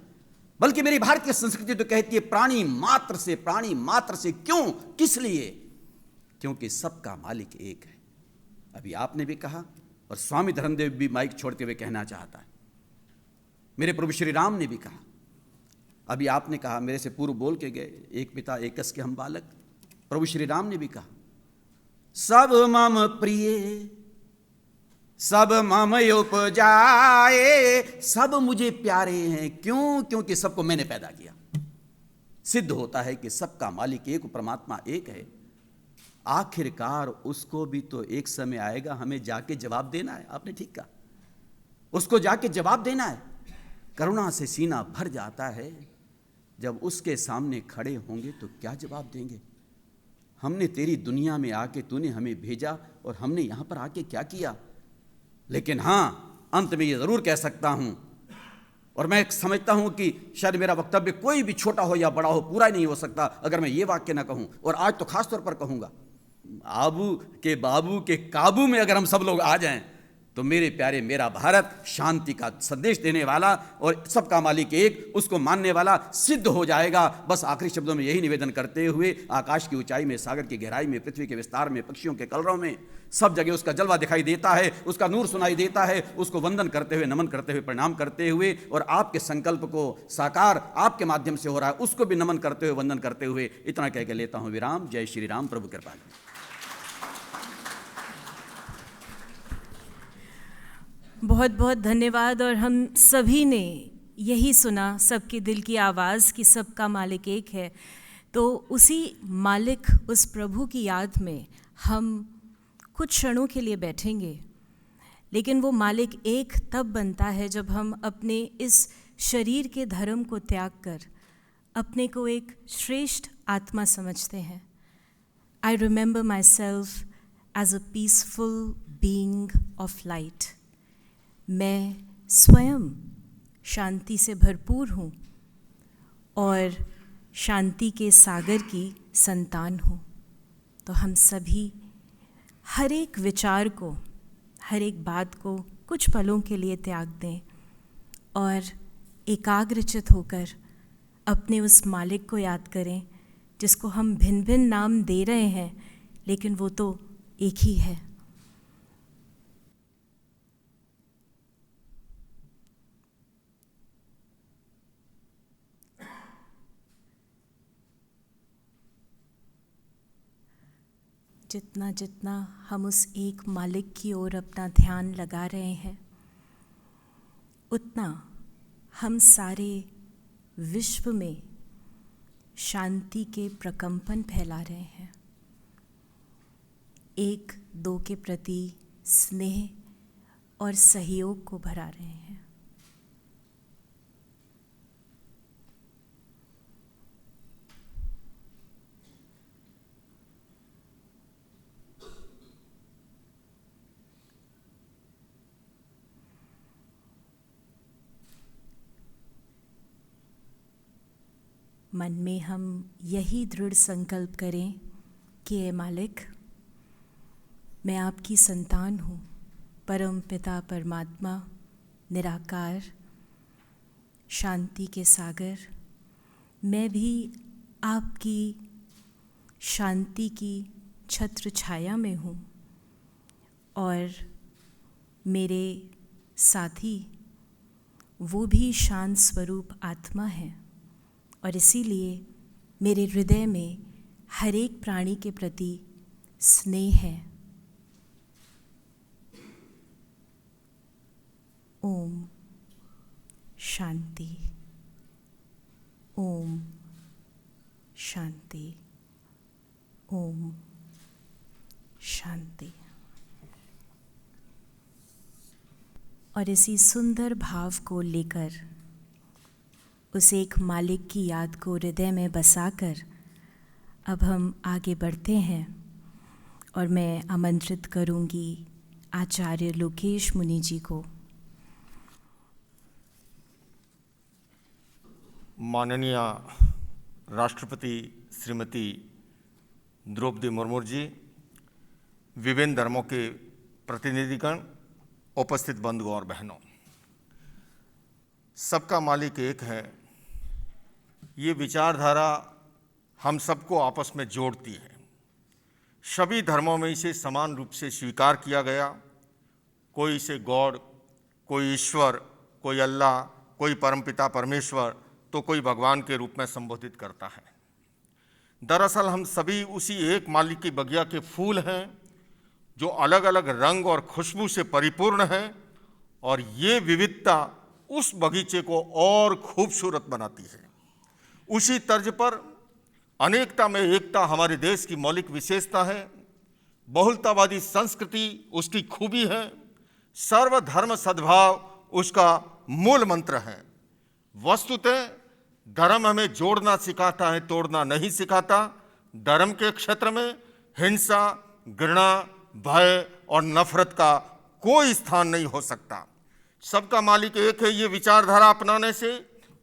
बल्कि मेरी भारतीय संस्कृति तो कहती है प्राणी मात्र से। क्यों, किस लिए? क्योंकि सबका मालिक एक है। अभी आपने भी कहा और स्वामी धर्मदेव भी माइक छोड़ते हुए कहना चाहता है, मेरे प्रभु श्री राम ने भी कहा, अभी आपने कहा, मेरे से पूर्व बोल के गए, एक पिता एकस के हम बालक, प्रभु श्री राम ने भी कहा, सब मम प्रिय सब मम उपजाए, सब मुझे प्यारे हैं। क्यों? क्योंकि सबको मैंने पैदा किया। सिद्ध होता है कि सबका मालिक एक, परमात्मा एक है। आखिरकार उसको भी तो एक समय आएगा हमें जाके जवाब देना है। आपने ठीक कहा, उसको जाके जवाब देना है। करुणा से सीना भर जाता है जब उसके सामने खड़े होंगे तो क्या जवाब देंगे? हमने तेरी दुनिया में आके, तूने हमें भेजा और हमने यहां पर आके क्या किया? लेकिन हाँ, अंत में ये ज़रूर कह सकता हूँ, और मैं समझता हूँ कि शायद मेरा वक्तव्य कोई भी छोटा हो या बड़ा हो पूरा ही नहीं हो सकता अगर मैं ये वाक्य ना कहूँ, और आज तो खास तौर पर कहूँगा। आबू के बाबू के काबू में अगर हम सब लोग आ जाएं तो मेरे प्यारे मेरा भारत शांति का संदेश देने वाला और सबका मालिक एक, उसको मानने वाला सिद्ध हो जाएगा। बस आखिरी शब्दों में यही निवेदन करते हुए, आकाश की ऊंचाई में, सागर की गहराई में, पृथ्वी के विस्तार में, पक्षियों के कलरव में, सब जगह उसका जलवा दिखाई देता है, उसका नूर सुनाई देता है। उसको वंदन करते हुए, नमन करते हुए, प्रणाम करते हुए, और आपके संकल्प को साकार आपके माध्यम से हो रहा है, उसको भी नमन करते हुए, वंदन करते हुए इतना कह के लेता हूँ विराम। जय श्री राम। प्रभु कृपा करें। बहुत बहुत धन्यवाद। और हम सभी ने यही सुना, सबके दिल की आवाज़ कि सबका मालिक एक है। तो उसी मालिक, उस प्रभु की याद में हम कुछ क्षणों के लिए बैठेंगे। लेकिन वो मालिक एक तब बनता है जब हम अपने इस शरीर के धर्म को त्याग कर अपने को एक श्रेष्ठ आत्मा समझते हैं। I remember myself as a peaceful being of light. मैं स्वयं शांति से भरपूर हूँ और शांति के सागर की संतान हूँ। तो हम सभी हर एक विचार को, हर एक बात को कुछ पलों के लिए त्याग दें और एकाग्रचित होकर अपने उस मालिक को याद करें जिसको हम भिन्न भिन्न नाम दे रहे हैं, लेकिन वो तो एक ही है। जितना जितना हम उस एक मालिक की ओर अपना ध्यान लगा रहे हैं, उतना हम सारे विश्व में शांति के प्रकंपन फैला रहे हैं। एक दो के प्रति स्नेह और सहयोग को भरा रहे हैं। मन में हम यही दृढ़ संकल्प करें कि ए मालिक, मैं आपकी संतान हूँ, परम पिता परमात्मा, निराकार, शांति के सागर। मैं भी आपकी शांति की छत्र छाया में हूँ और मेरे साथी वो भी शांत स्वरूप आत्मा है, और इसीलिए मेरे हृदय में हर एक प्राणी के प्रति स्नेह है। ओम शांति, ओम शांति, ओम शांति। और इसी सुंदर भाव को लेकर, उस एक मालिक की याद को हृदय में बसाकर अब हम आगे बढ़ते हैं। और मैं आमंत्रित करूंगी आचार्य लोकेश मुनि जी को। माननीय राष्ट्रपति श्रीमती द्रौपदी मुर्मू जी, विभिन्न धर्मों के प्रतिनिधिगण, उपस्थित बंधुओं और बहनों, सबका मालिक एक है, ये विचारधारा हम सबको आपस में जोड़ती है। सभी धर्मों में इसे समान रूप से स्वीकार किया गया। कोई इसे गॉड, कोई ईश्वर, कोई अल्लाह, कोई परमपिता परमेश्वर, तो कोई भगवान के रूप में संबोधित करता है। दरअसल हम सभी उसी एक मालिक की बगिया के फूल हैं, जो अलग अलग रंग और खुशबू से परिपूर्ण है, और ये विविधता उस बगीचे को और खूबसूरत बनाती है। उसी तर्ज पर अनेकता में एकता हमारे देश की मौलिक विशेषता है। बहुलतावादी संस्कृति उसकी खूबी है। सर्वधर्म सद्भाव उसका मूल मंत्र है। वस्तुतः धर्म हमें जोड़ना सिखाता है, तोड़ना नहीं सिखाता। धर्म के क्षेत्र में हिंसा, घृणा, भय और नफरत का कोई स्थान नहीं हो सकता। सबका मालिक एक है, ये विचारधारा अपनाने से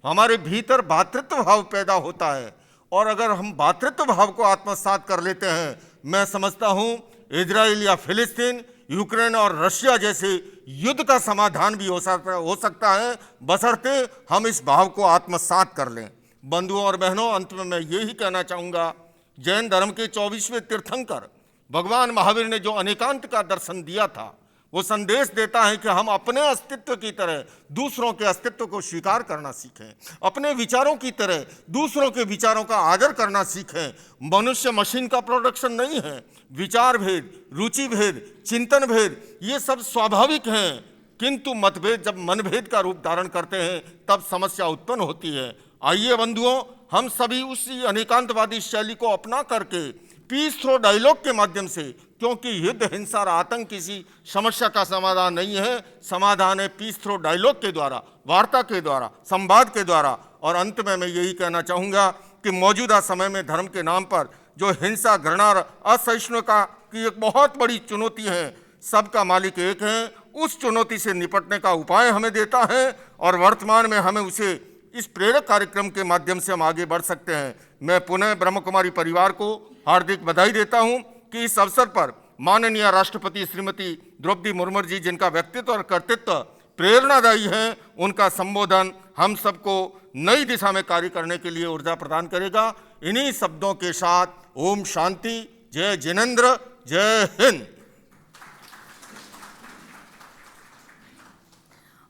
हमारे भीतर भातृत्व भाव पैदा होता है। और अगर हम भातृत्व भाव को आत्मसात कर लेते हैं, मैं समझता हूँ इजराइल या फिलिस्तीन, यूक्रेन और रशिया जैसे युद्ध का समाधान भी हो सकता है, बशर्ते हम इस भाव को आत्मसात कर लें। बंधुओं और बहनों, अंत में मैं यही कहना चाहूँगा, जैन धर्म के 24वें तीर्थंकर भगवान महावीर ने जो अनेकांत का दर्शन दिया था, वो संदेश देता है कि हम अपने अस्तित्व की तरह दूसरों के अस्तित्व को स्वीकार करना सीखें, अपने विचारों की तरह दूसरों के विचारों का आदर करना सीखें। मनुष्य मशीन का प्रोडक्शन नहीं है। विचार भेद, रुचि भेद, चिंतन भेद, ये सब स्वाभाविक हैं, किंतु मतभेद जब मनभेद का रूप धारण करते हैं तब समस्या उत्पन्न होती है। आइए बंधुओं, हम सभी उसी अनेकांतवादी शैली को अपना करके पीस थ्रो डायलॉग के माध्यम से, क्योंकि युद्ध, हिंसा और आतंक किसी समस्या का समाधान नहीं है, समाधान है पीस थ्रो डायलॉग के द्वारा, वार्ता के द्वारा, संवाद के द्वारा। और अंत में मैं यही कहना चाहूँगा कि मौजूदा समय में धर्म के नाम पर जो हिंसा, घृणा और असहिष्णुता की एक बहुत बड़ी चुनौती है, सबका मालिक एक है, उस चुनौती से निपटने का उपाय हमें देता है और वर्तमान में हमें उसे इस प्रेरक कार्यक्रम के माध्यम से हम आगे बढ़ सकते हैं। मैं पुनः ब्रह्म कुमारी परिवार को हार्दिक बधाई देता हूं कि इस अवसर पर माननीय राष्ट्रपति श्रीमती द्रौपदी मुर्मू जी, जिनका व्यक्तित्व और कर्तृत्व प्रेरणादायी है, उनका संबोधन हम सबको नई दिशा में कार्य करने के लिए ऊर्जा प्रदान करेगा। इन्हीं शब्दों के साथ ओम शांति, जय जिनेंद्र, जय हिंद।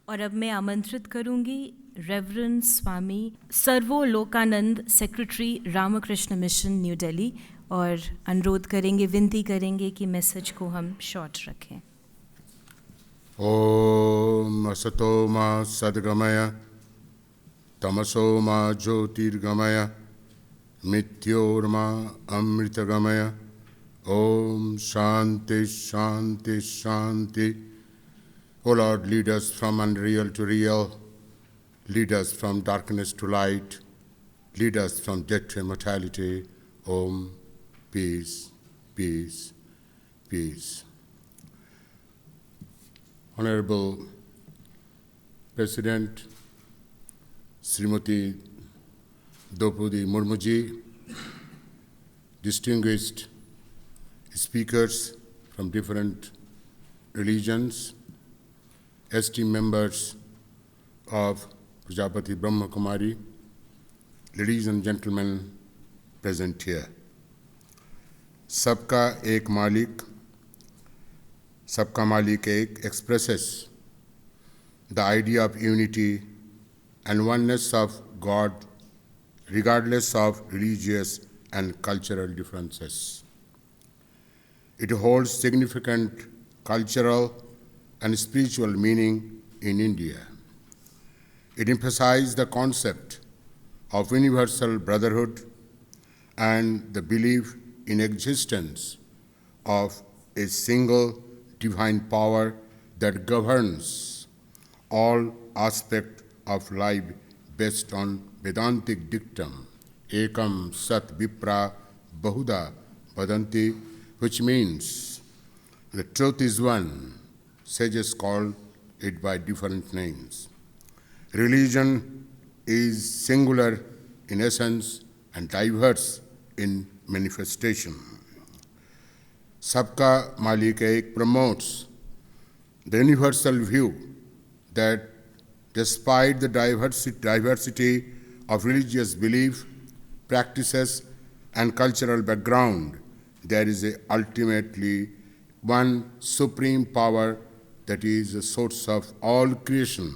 और अब मैं आमंत्रित करूंगी reverend Swami Sarvolokananda, secretary Ramakrishna mission New Delhi, और अनुरोध करेंगे, विनती करेंगे कि मैसेज को हम शॉर्ट रखें। ओम असतो मा सद्गमय, तमसो मा ज्योतिर्गमय, मृत्योर्मा अमृतगमय। ओम शांति शांति शांति। O Lord, lead us from unreal to real. Lead us from darkness to light. Lead us from death to immortality. Om, peace, peace, peace. Honorable President Srimati Draupadi Murmu ji, distinguished speakers from different religions, esteemed members of Prajapati Brahma Kumari, ladies and gentlemen present here. Sabka ek malik, sabka malik ek expresses the idea of unity and oneness of God regardless of religious and cultural differences. It holds significant cultural and spiritual meaning in India. It emphasizes the concept of universal brotherhood and the belief in existence of a single divine power that governs all aspects of life based on Vedantic dictum, Ekam Sat Vipra Bahuda Vadanti, which means the truth is one. Sages call it by different names. Religion is singular in essence and diverse in manifestation. Sabka Malik Ek promotes the universal view that despite the diversity of religious belief, practices, and cultural background, there is ultimately one supreme power that is the source of all creation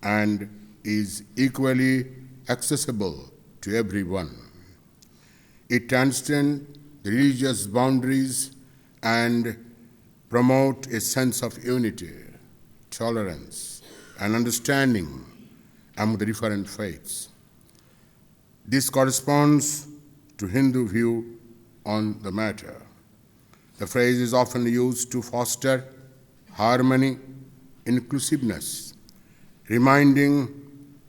and is equally accessible to everyone. It transcends the religious boundaries and promotes a sense of unity, tolerance, and understanding among the different faiths. This corresponds to Hindu view on the matter. The phrase is often used to foster harmony, inclusiveness, reminding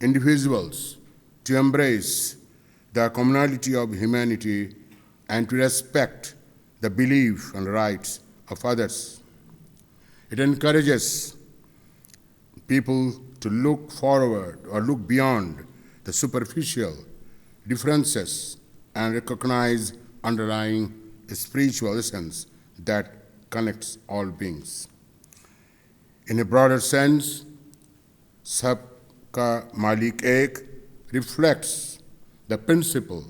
individuals to embrace the commonality of humanity and to respect the belief and rights of others. It encourages people to look forward or look beyond the superficial differences and recognize underlying spiritual essence that connects all beings. In a broader sense, Sabka Malik Ek reflects the principle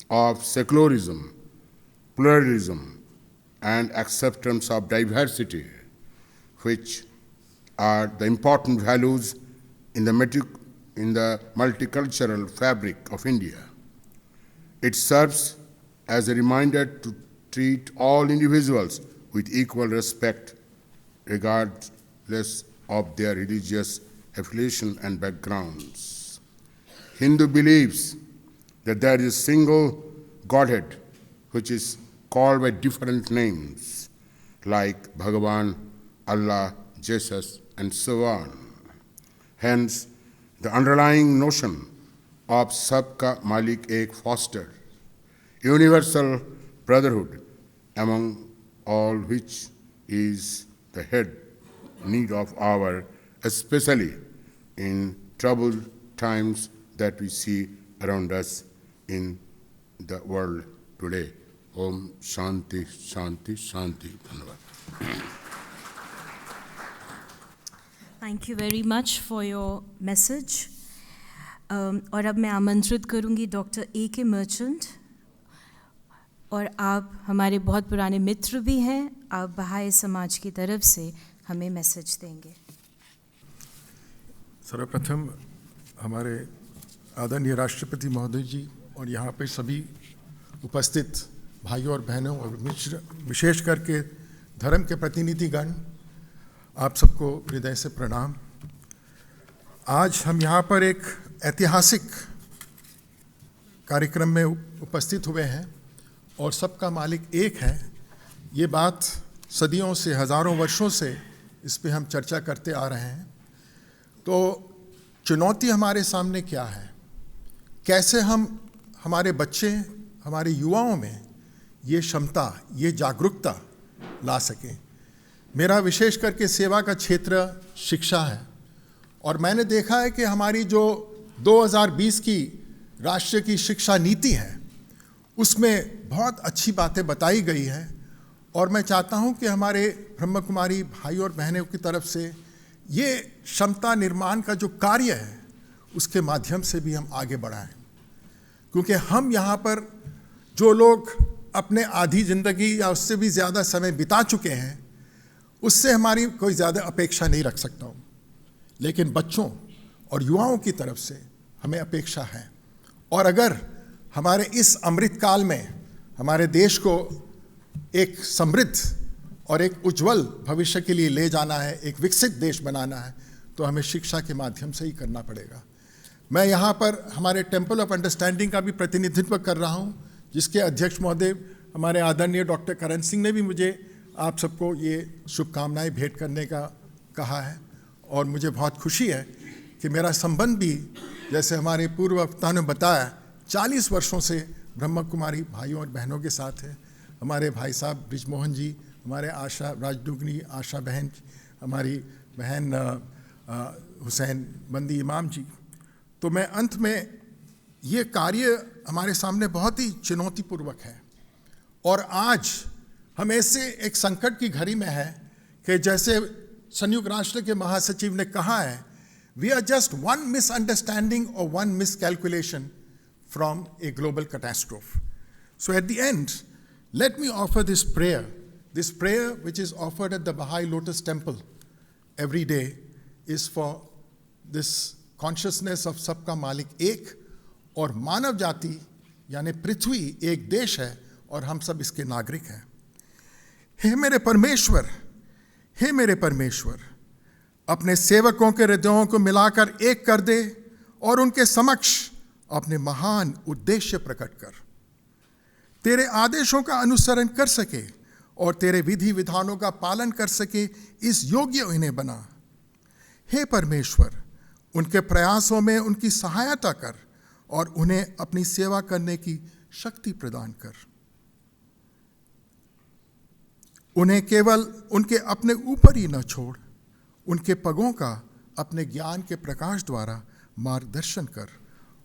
of secularism, pluralism, and acceptance of diversity, which are the important values in the multicultural fabric of India. It serves as a reminder to treat all individuals with equal respect, regardless of their religious affiliation and backgrounds. Hindu believes that there is a single Godhead which is called by different names, like Bhagavan, Allah, Jesus, and so on. Hence, the underlying notion of Sabka Malik Ek fostered universal brotherhood among all, which is the head need of our, especially in troubled times that we see around us in the world today. Om Shanti, Shanti, Shanti. Dhanavad. Thank you very much for your message. और अब मैं आमंत्रित करूंगी doctor A.K. Merchant, और आप हमारे बहुत पुराने मित्र भी हैं, आप बहाई समाज की तरफ से हमें मैसेज देंगे। सर्वप्रथम हमारे आदरणीय राष्ट्रपति महोदय जी और यहाँ पे सभी उपस्थित भाइयों और बहनों और विशेष करके धर्म के प्रतिनिधिगण, आप सबको हृदय से प्रणाम। आज हम यहाँ पर एक ऐतिहासिक कार्यक्रम में उपस्थित हुए हैं और सबका मालिक एक है। ये बात सदियों से, हज़ारों वर्षों से इस पे हम चर्चा करते आ रहे हैं। तो चुनौती हमारे सामने क्या है, कैसे हम हमारे बच्चे, हमारे युवाओं में ये क्षमता, ये जागरूकता ला सकें। मेरा विशेष करके सेवा का क्षेत्र शिक्षा है और मैंने देखा है कि हमारी जो 2020 की राष्ट्र की शिक्षा नीति है उसमें बहुत अच्छी बातें बताई गई हैं और मैं चाहता हूं कि हमारे ब्रह्म कुमारी भाई और बहनों की तरफ से ये क्षमता निर्माण का जो कार्य है उसके माध्यम से भी हम आगे बढ़ाएं, क्योंकि हम यहाँ पर जो लोग अपने आधी ज़िंदगी या उससे भी ज़्यादा समय बिता चुके हैं उससे हमारी कोई ज़्यादा अपेक्षा नहीं रख सकता हूँ, लेकिन बच्चों और युवाओं की तरफ से हमें अपेक्षा है। और अगर हमारे इस अमृत काल में हमारे देश को एक समृद्ध और एक उज्जवल भविष्य के लिए ले जाना है, एक विकसित देश बनाना है, तो हमें शिक्षा के माध्यम से ही करना पड़ेगा। मैं यहाँ पर हमारे टेम्पल ऑफ अंडरस्टैंडिंग का भी प्रतिनिधित्व कर रहा हूँ, जिसके अध्यक्ष महोदय हमारे आदरणीय डॉक्टर करण सिंह ने भी मुझे आप सबको ये शुभकामनाएं भेंट करने का कहा है। और मुझे बहुत खुशी है कि मेरा संबंध भी, जैसे हमारे पूर्व वक्ता ने बताया, 40 वर्षों से ब्रह्म कुमारी भाइयों और बहनों के साथ है। हमारे भाई साहब ब्रिजमोहन जी, हमारे आशा राजडुगनी आशा बहन, हमारी बहन हुसैन बंदी इमाम जी। तो मैं अंत में, ये कार्य हमारे सामने बहुत ही चुनौतीपूर्वक है और आज हम ऐसे एक संकट की घड़ी में है कि जैसे संयुक्त राष्ट्र के महासचिव ने कहा है, we are just one misunderstanding और one miscalculation from a global catastrophe. So at the end, let me offer this prayer which is offered at the Baha'i Lotus Temple every day, is for this consciousness of Sabka Malik Ek, और मानव जाति यानी पृथ्वी एक देश है और हम सब इसके नागरिक हैं। हे मेरे परमेश्वर, हे मेरे परमेश्वर, अपने सेवकों के हृदयों को मिलाकर एक कर दे और उनके समक्ष अपने महान उद्देश्य प्रकट कर, तेरे आदेशों का अनुसरण कर सके और तेरे विधि विधानों का पालन कर सके, इस योग्य इन्हें बना। हे परमेश्वर, उनके प्रयासों में उनकी सहायता कर और उन्हें अपनी सेवा करने की शक्ति प्रदान कर। उन्हें केवल उनके अपने ऊपर ही न छोड़, उनके पगों का अपने ज्ञान के प्रकाश द्वारा मार्गदर्शन कर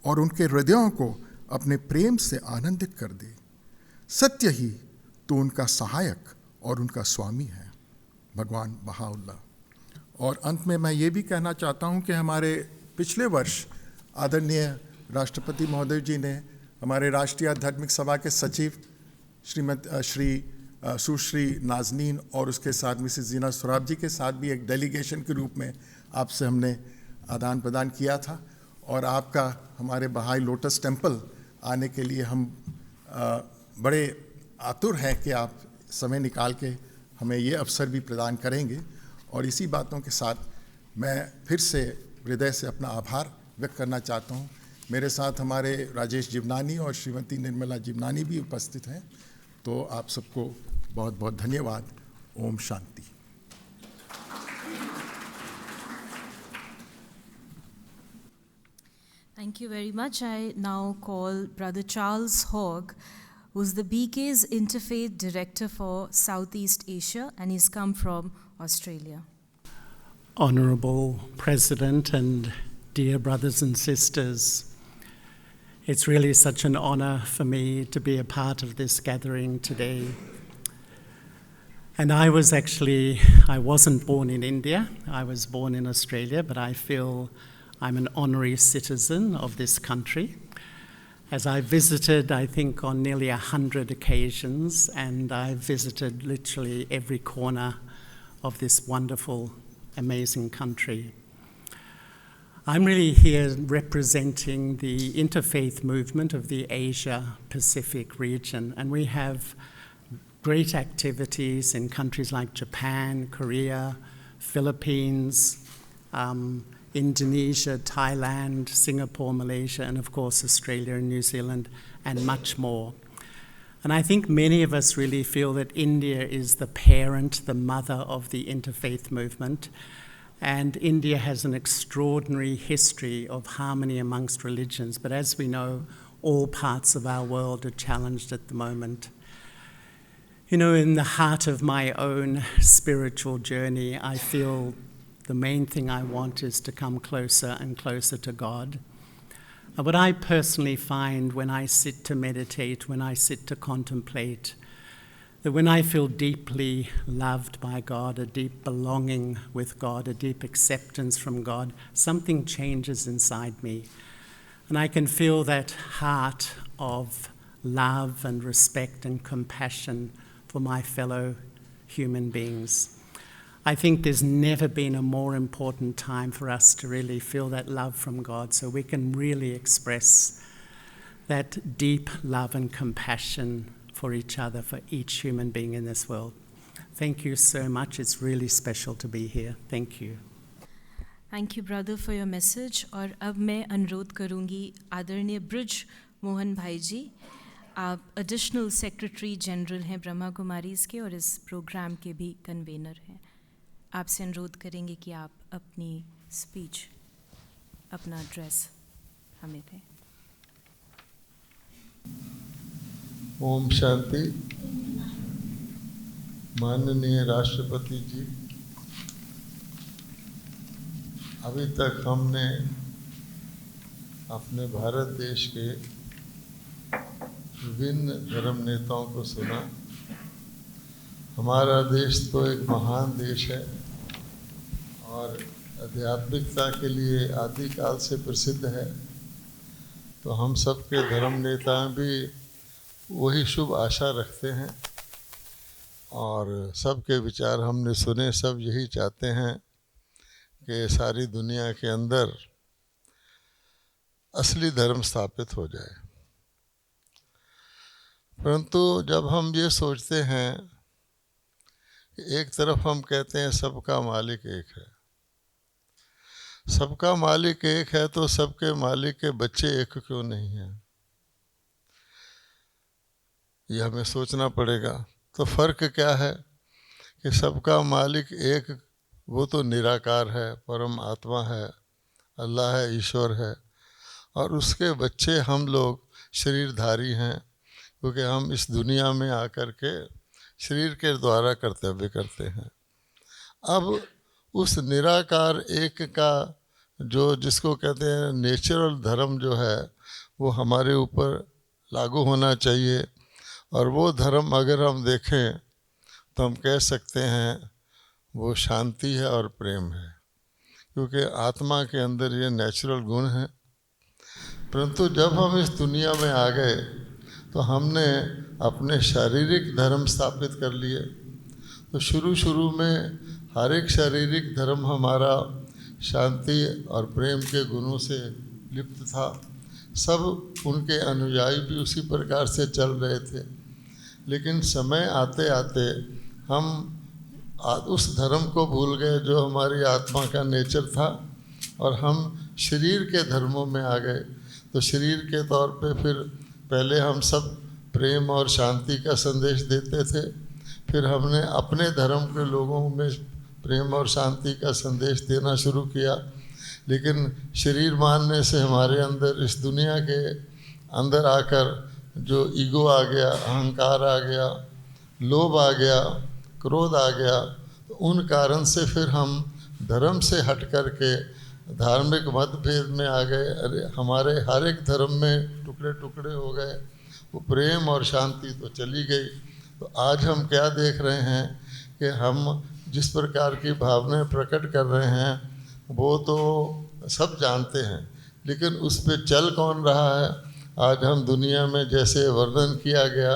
और उनके हृदयों को अपने प्रेम से आनंदित कर दे। सत्य ही तो उनका सहायक और उनका स्वामी है, भगवान बहाउल्लाह। और अंत में मैं ये भी कहना चाहता हूँ कि हमारे पिछले वर्ष आदरणीय राष्ट्रपति महोदय जी ने हमारे राष्ट्रीय आध्यात्मिक सभा के सचिव सुश्री नाजनीन और उसके साथ मिसेस जीना सुराब जी के साथ भी एक डेलीगेशन के रूप में आपसे हमने आदान प्रदान किया था। और आपका हमारे बहाई लोटस टेम्पल आने के लिए हम बड़े आतुर हैं कि आप समय निकाल के हमें ये अवसर भी प्रदान करेंगे। और इसी बातों के साथ मैं फिर से हृदय से अपना आभार व्यक्त करना चाहता हूँ। मेरे साथ हमारे राजेश जिवनानी और श्रीमती निर्मला जिवनानी भी उपस्थित हैं। तो आप सबको बहुत बहुत धन्यवाद। Om Shanti. Thank you very much. I now call Brother Charles Hogg, who's the BK's Interfaith Director for Southeast Asia, and he's come from Australia. Honourable President and dear brothers and sisters, it's really such an honour for me to be a part of this gathering today. And I wasn't born in India, I was born in Australia, but I feel I'm an honorary citizen of this country, as I visited, I think, on nearly 100 occasions, and I visited literally every corner of this wonderful, amazing country. I'm really here representing the interfaith movement of the Asia-Pacific region, and we have great activities in countries like Japan, Korea, Philippines, Indonesia, Thailand, Singapore, Malaysia, and of course Australia and New Zealand, and much more. And I think many of us really feel that India is the parent, the mother of the interfaith movement, and India has an extraordinary history of harmony amongst religions, but as we know, all parts of our world are challenged at the moment. You know, in the heart of my own spiritual journey, I feel the main thing I want is to come closer and closer to God. What I personally find when I sit to meditate, when I sit to contemplate, that when I feel deeply loved by God, a deep belonging with God, a deep acceptance from God, something changes inside me. And I can feel that heart of love and respect and compassion for my fellow human beings. I think there's never been a more important time for us to really feel that love from God, so we can really express that deep love and compassion for each other, for each human being in this world. Thank you so much. It's really special to be here. Thank you. Thank you, brother, for your message. और अब मैं अनुरोध करूँगी आदरणीय bridge Mohan भाई जी, आप additional secretary general हैं ब्रह्मा कुमारीज़ के और इस प्रोग्राम के भी कन्वेनर हैं। आपसे अनुरोध करेंगे कि आप अपनी स्पीच, अपना एड्रेस हमें दें। ओम शांति। माननीय राष्ट्रपति जी, अभी तक हमने अपने भारत देश के विभिन्न धर्म नेताओं को सुना। हमारा देश तो एक महान देश है और आध्यात्मिकता के लिए आदिकाल से प्रसिद्ध है, तो हम सब के धर्म नेता भी वही शुभ आशा रखते हैं और सबके विचार हमने सुने। सब यही चाहते हैं कि सारी दुनिया के अंदर असली धर्म स्थापित हो जाए। परंतु जब हम ये सोचते हैं, एक तरफ हम कहते हैं सबका मालिक एक है, सबका मालिक एक है, तो सबके मालिक के बच्चे एक क्यों नहीं हैं? ये हमें सोचना पड़ेगा। तो फर्क क्या है कि सबका मालिक एक, वो तो निराकार है, परम आत्मा है, अल्लाह है, ईश्वर है, और उसके बच्चे हम लोग शरीरधारी हैं, क्योंकि हम इस दुनिया में आकर के शरीर के द्वारा कर्तव्य करते हैं। अब उस निराकार एक का जो जिसको कहते हैं नेचुरल धर्म जो है वो हमारे ऊपर लागू होना चाहिए। और वो धर्म अगर हम देखें तो हम कह सकते हैं वो शांति है और प्रेम है, क्योंकि आत्मा के अंदर ये नेचुरल गुण है। परंतु जब हम इस दुनिया में आ गए तो हमने अपने शारीरिक धर्म स्थापित कर लिए। तो शुरू में हर एक शारीरिक धर्म हमारा शांति और प्रेम के गुणों से लिप्त था। सब उनके अनुयायी भी उसी प्रकार से चल रहे थे। लेकिन समय आते आते हम उस धर्म को भूल गए जो हमारी आत्मा का नेचर था, और हम शरीर के धर्मों में आ गए। तो शरीर के तौर पे फिर पहले हम सब प्रेम और शांति का संदेश देते थे, फिर हमने अपने धर्म के लोगों में प्रेम और शांति का संदेश देना शुरू किया। लेकिन शरीर मानने से हमारे अंदर इस दुनिया के अंदर आकर जो ईगो आ गया, अहंकार आ गया, लोभ आ गया, क्रोध आ गया, तो उन कारण से फिर हम धर्म से हट कर के धार्मिक मतभेद में आ गए। अरे हमारे हर एक धर्म में टुकड़े टुकड़े हो गए, वो प्रेम और शांति तो चली गई। तो आज हम क्या देख रहे हैं कि हम जिस प्रकार की भावनाएं प्रकट कर रहे हैं वो तो सब जानते हैं, लेकिन उस पर चल कौन रहा है। आज हम दुनिया में जैसे वर्णन किया गया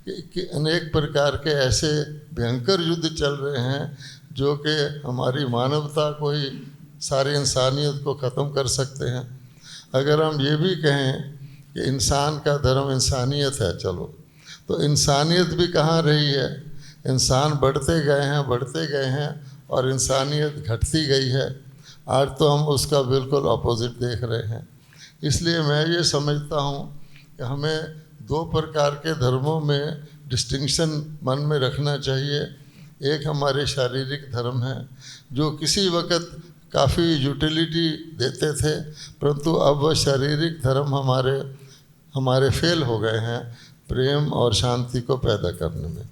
कि अनेक प्रकार के ऐसे भयंकर युद्ध चल रहे हैं जो कि हमारी मानवता को ही, सारी इंसानियत को ख़त्म कर सकते हैं। अगर हम ये भी कहें कि इंसान का धर्म इंसानियत है, चलो तो इंसानियत भी कहाँ रही है। इंसान बढ़ते गए हैं और इंसानियत घटती गई है। आज तो हम उसका बिल्कुल अपोजिट देख रहे हैं। इसलिए मैं ये समझता हूँ कि हमें दो प्रकार के धर्मों में डिस्टिंक्शन मन में रखना चाहिए। एक हमारे शारीरिक धर्म है जो किसी वक्त काफ़ी यूटिलिटी देते थे, परंतु अब वह शारीरिक धर्म हमारे फेल हो गए हैं प्रेम और शांति को पैदा करने में।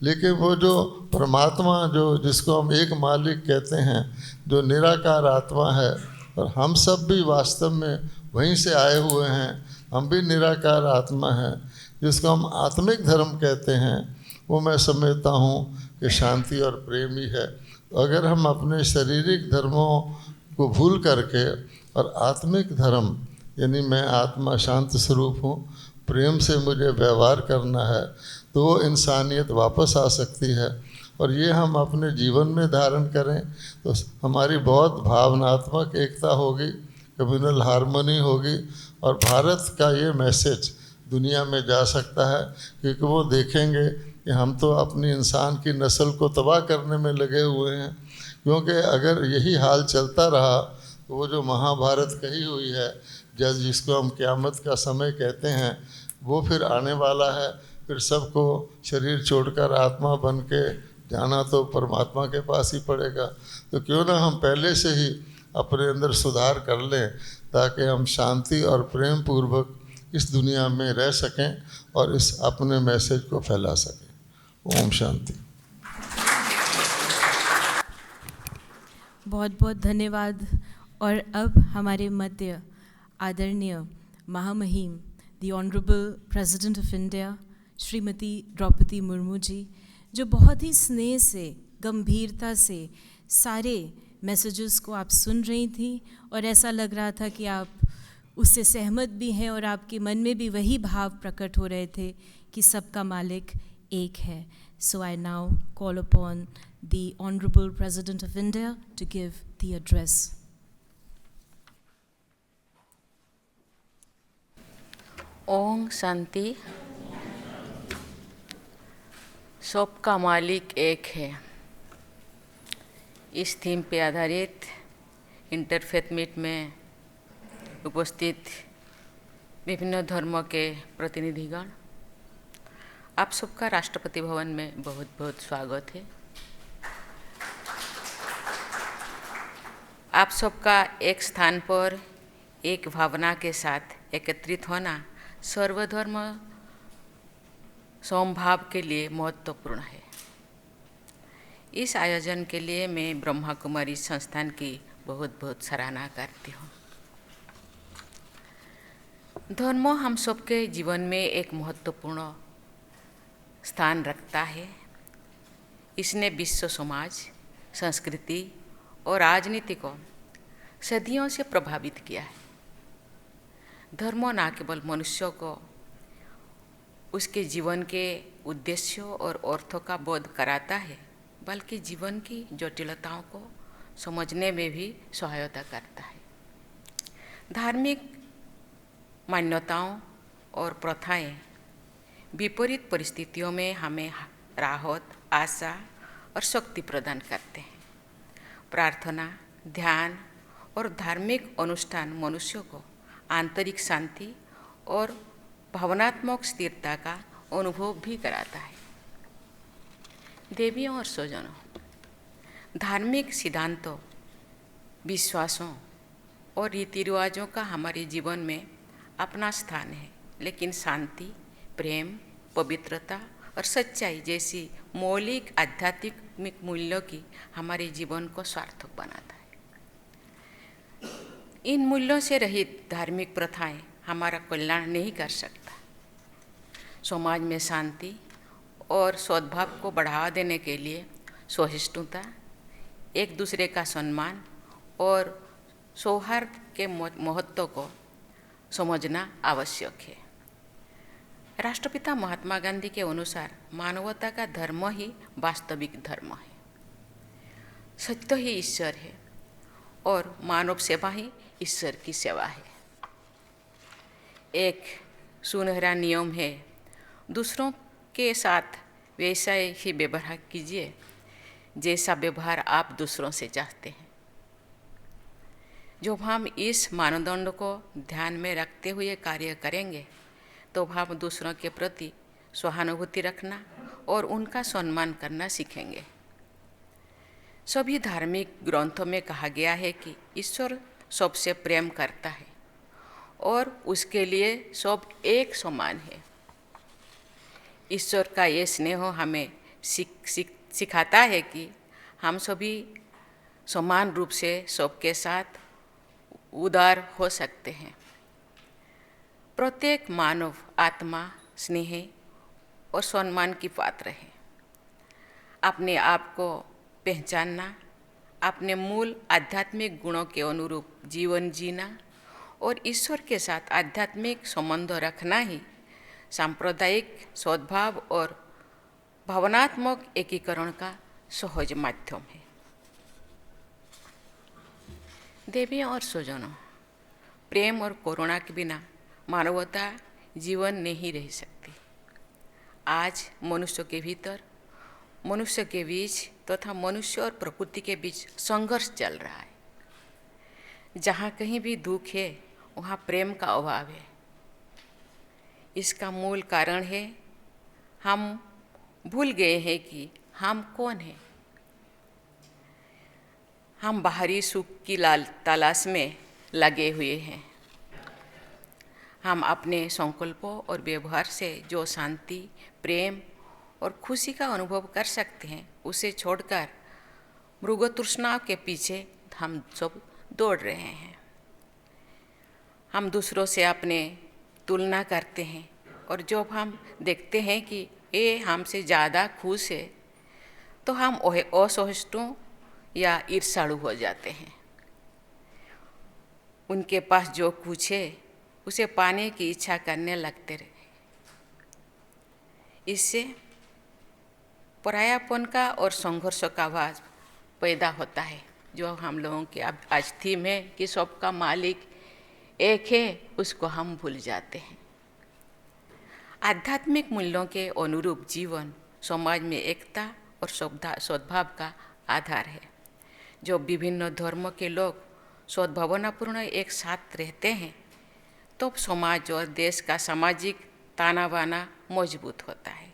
लेकिन वो जो परमात्मा जो जिसको हम एक मालिक कहते हैं, जो निराकार आत्मा है, और हम सब भी वास्तव में वहीं से आए हुए हैं, हम भी निराकार आत्मा हैं, जिसको हम आत्मिक धर्म कहते हैं, वो मैं समझता हूँ कि शांति और प्रेम ही है। तो अगर हम अपने शारीरिक धर्मों को भूल करके और आत्मिक धर्म यानी मैं आत्मा शांत स्वरूप हूँ, प्रेम से मुझे व्यवहार करना है, तो वो इंसानियत वापस आ सकती है। और ये हम अपने जीवन में धारण करें तो हमारी बहुत भावनात्मक एकता होगी, कम्युनल हार्मनी होगी, और भारत का ये मैसेज दुनिया में जा सकता है। क्योंकि वो देखेंगे कि हम तो अपनी इंसान की नस्ल को तबाह करने में लगे हुए हैं। क्योंकि अगर यही हाल चलता रहा तो वो जो महाभारत कही हुई है, जिसको हम क़यामत का समय कहते हैं, वो फिर आने वाला है। फिर सबको शरीर छोड़कर आत्मा बन के जाना तो परमात्मा के पास ही पड़ेगा। तो क्यों ना हम पहले से ही अपने अंदर सुधार कर लें ताकि हम शांति और प्रेम पूर्वक इस दुनिया में रह सकें और इस अपने मैसेज को फैला सकें। ओम शांति। बहुत बहुत धन्यवाद। और अब हमारे मध्य आदरणीय महामहिम the honourable president of India Shrimati Droupadi Murmu ji, जो बहुत ही स्नेह से, गंभीरता से सारे मैसेजेस को आप सुन रही थी, और ऐसा लग रहा था कि आप उससे सहमत भी हैं और आपके मन में भी वही भाव प्रकट हो रहे थे कि सबका मालिक एक है। So I now call upon the honourable president of India to give the address. ओम शांति। सबका मालिक एक है, इस थीम पे आधारित इंटरफेथ मीट में उपस्थित विभिन्न धर्मों के प्रतिनिधिगण, आप सबका राष्ट्रपति भवन में बहुत बहुत स्वागत है। आप सबका एक स्थान पर एक भावना के साथ एकत्रित होना सर्वधर्म समभाव के लिए महत्वपूर्ण है। इस आयोजन के लिए मैं ब्रह्मा कुमारी संस्थान की बहुत बहुत सराहना करती हूँ। धर्म हम सबके जीवन में एक महत्वपूर्ण स्थान रखता है। इसने विश्व समाज, संस्कृति और राजनीति को सदियों से प्रभावित किया है। धर्म न केवल मनुष्य को उसके जीवन के उद्देश्यों और अर्थों का बोध कराता है, बल्कि जीवन की जटिलताओं को समझने में भी सहायता करता है। धार्मिक मान्यताओं और प्रथाएं विपरीत परिस्थितियों में हमें राहत, आशा और शक्ति प्रदान करते हैं। प्रार्थना, ध्यान और धार्मिक अनुष्ठान मनुष्य को आंतरिक शांति और भावनात्मक स्थिरता का अनुभव भी कराता है। देवियों और स्वजनों, धार्मिक सिद्धांतों, विश्वासों और रीति रिवाजों का हमारे जीवन में अपना स्थान है, लेकिन शांति, प्रेम, पवित्रता और सच्चाई जैसी मौलिक आध्यात्मिक मूल्यों की हमारे जीवन को सार्थक बनाता है। इन मूल्यों से रहित धार्मिक प्रथाएं हमारा कल्याण नहीं कर सकता। समाज में शांति और सद्भाव को बढ़ावा देने के लिए सहिष्णुता, एक दूसरे का सम्मान और सौहार्द के महत्व को समझना आवश्यक है। राष्ट्रपिता महात्मा गांधी के अनुसार मानवता का धर्म ही वास्तविक धर्म है। सत्य ही ईश्वर है और मानव सेवा ही ईश्वर की सेवा है। एक सुनहरा नियम है, दूसरों के साथ वैसा ही व्यवहार कीजिए जैसा व्यवहार आप दूसरों से चाहते हैं। जब हम इस मानदंड को ध्यान में रखते हुए कार्य करेंगे तो हम दूसरों के प्रति सहानुभूति रखना और उनका सम्मान करना सीखेंगे। सभी धार्मिक ग्रंथों में कहा गया है कि ईश्वर सबसे प्रेम करता है और उसके लिए सब एक समान है। ईश्वर का ये स्नेह हमें सिखाता है कि हम सभी समान रूप से सबके साथ उदार हो सकते हैं। प्रत्येक मानव आत्मा स्नेह और सम्मान की पात्र है। अपने आप को पहचानना, अपने मूल आध्यात्मिक गुणों के अनुरूप जीवन जीना और ईश्वर के साथ आध्यात्मिक संबंध रखना ही सांप्रदायिक सद्भाव और भावनात्मक एकीकरण का सहज माध्यम है। देवियों और स्वजनों, प्रेम और करुणा के बिना मानवता जीवन नहीं रह सकती। आज मनुष्य के भीतर, मनुष्य के बीच तथा मनुष्य और प्रकृति के बीच संघर्ष चल रहा है। जहाँ कहीं भी दुख है वहाँ प्रेम का अभाव है। इसका मूल कारण है हम भूल गए हैं कि हम कौन हैं। हम बाहरी सुख की तलाश में लगे हुए हैं। हम अपने संकल्पों और व्यवहार से जो शांति, प्रेम और खुशी का अनुभव कर सकते हैं उसे छोड़कर मृग तृष्णा के पीछे हम सब दौड़ रहे हैं। हम दूसरों से अपने तुलना करते हैं और जब हम देखते हैं कि ये हमसे ज़्यादा खुश है तो हम असहिष्णु या ईर्ष्यालु हो जाते हैं। उनके पास जो कुछ है उसे पाने की इच्छा करने लगते रहे। इससे परायापन का और संघर्ष का भाव पैदा होता है, जो हम लोगों की आज थीम है कि सबका मालिक एक है, उसको हम भूल जाते हैं। आध्यात्मिक मूल्यों के अनुरूप जीवन समाज में एकता और सद्भाव का आधार है। जो विभिन्न धर्म के लोग सद्भावनापूर्ण एक साथ रहते हैं तो समाज और देश का सामाजिक ताना बाना मजबूत होता है।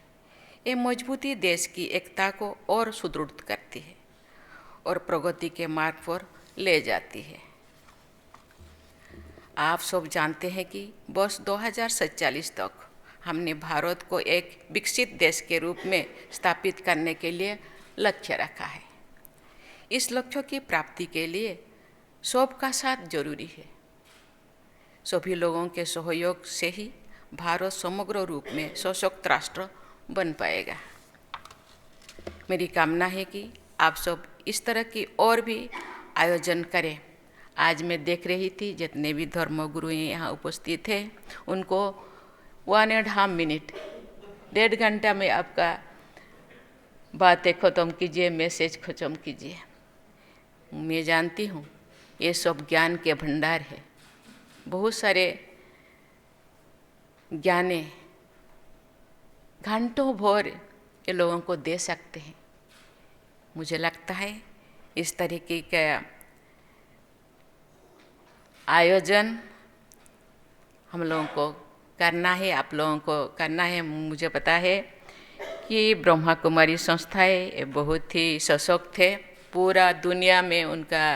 ये मजबूती देश की एकता को और सुदृढ़ करती है और प्रगति के मार्ग पर ले जाती है। आप सब जानते हैं कि वर्ष 2047 तक हमने भारत को एक विकसित देश के रूप में स्थापित करने के लिए लक्ष्य रखा है। इस लक्ष्य की प्राप्ति के लिए सबका साथ जरूरी है। सभी लोगों के सहयोग से ही भारत समग्र रूप में सशक्त राष्ट्र बन पाएगा। मेरी कामना है कि आप सब इस तरह की और भी आयोजन करें। आज मैं देख रही थी जितने भी धर्मगुरु यहाँ उपस्थित थे, उनको 1.5 मिनट, 1.5 घंटा में आपका बातें ख़त्म कीजिए, मैसेज ख़त्म कीजिए। मैं जानती हूँ ये सब ज्ञान के भंडार है। बहुत सारे ज्ञाने घंटों भर ये लोगों को दे सकते हैं। मुझे लगता है इस तरीके का आयोजन हम लोगों को करना है, आप लोगों को करना है। मुझे पता है कि ब्रह्मा कुमारी संस्थाएं बहुत ही सशक्त है। पूरा दुनिया में उनका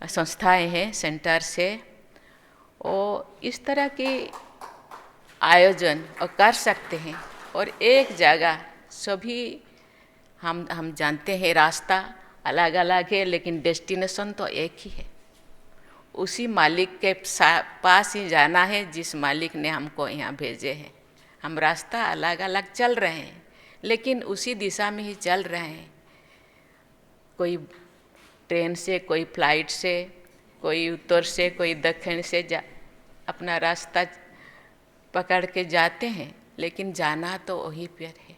संस्थाएं हैं, सेंटर से, और इस तरह के आयोजन कर सकते हैं। और एक जगह सभी हम जानते हैं रास्ता अलग अलग है, लेकिन डेस्टिनेशन तो एक ही है। उसी मालिक के पास ही जाना है जिस मालिक ने हमको यहाँ भेजे हैं। हम रास्ता अलग अलग चल रहे हैं, लेकिन उसी दिशा में ही चल रहे हैं। कोई ट्रेन से, कोई फ्लाइट से, कोई उत्तर से, कोई दक्षिण से अपना रास्ता पकड़ के जाते हैं, लेकिन जाना तो वही पर है।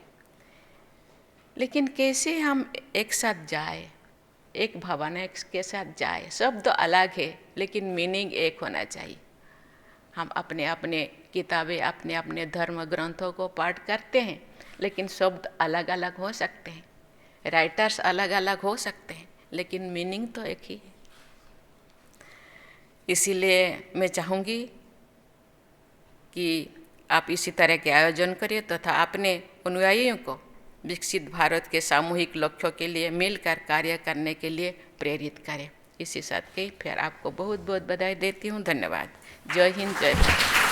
लेकिन कैसे हम एक साथ जाए, एक भावना के साथ जाए। शब्द अलग है लेकिन मीनिंग एक होना चाहिए। हम अपने अपने किताबें, अपने अपने धर्म ग्रंथों को पाठ करते हैं, लेकिन शब्द अलग अलग हो सकते हैं, राइटर्स अलग अलग हो सकते हैं, लेकिन मीनिंग तो एक ही है। इसीलिए मैं चाहूँगी कि आप इसी तरह के आयोजन करें तथा अपने अनुयायियों को विकसित भारत के सामूहिक लक्ष्यों के लिए मिलकर कार्य करने के लिए प्रेरित करें। इसी साथ के फिर आपको बहुत बहुत बधाई देती हूँ। धन्यवाद। जय हिंद, जय भारत।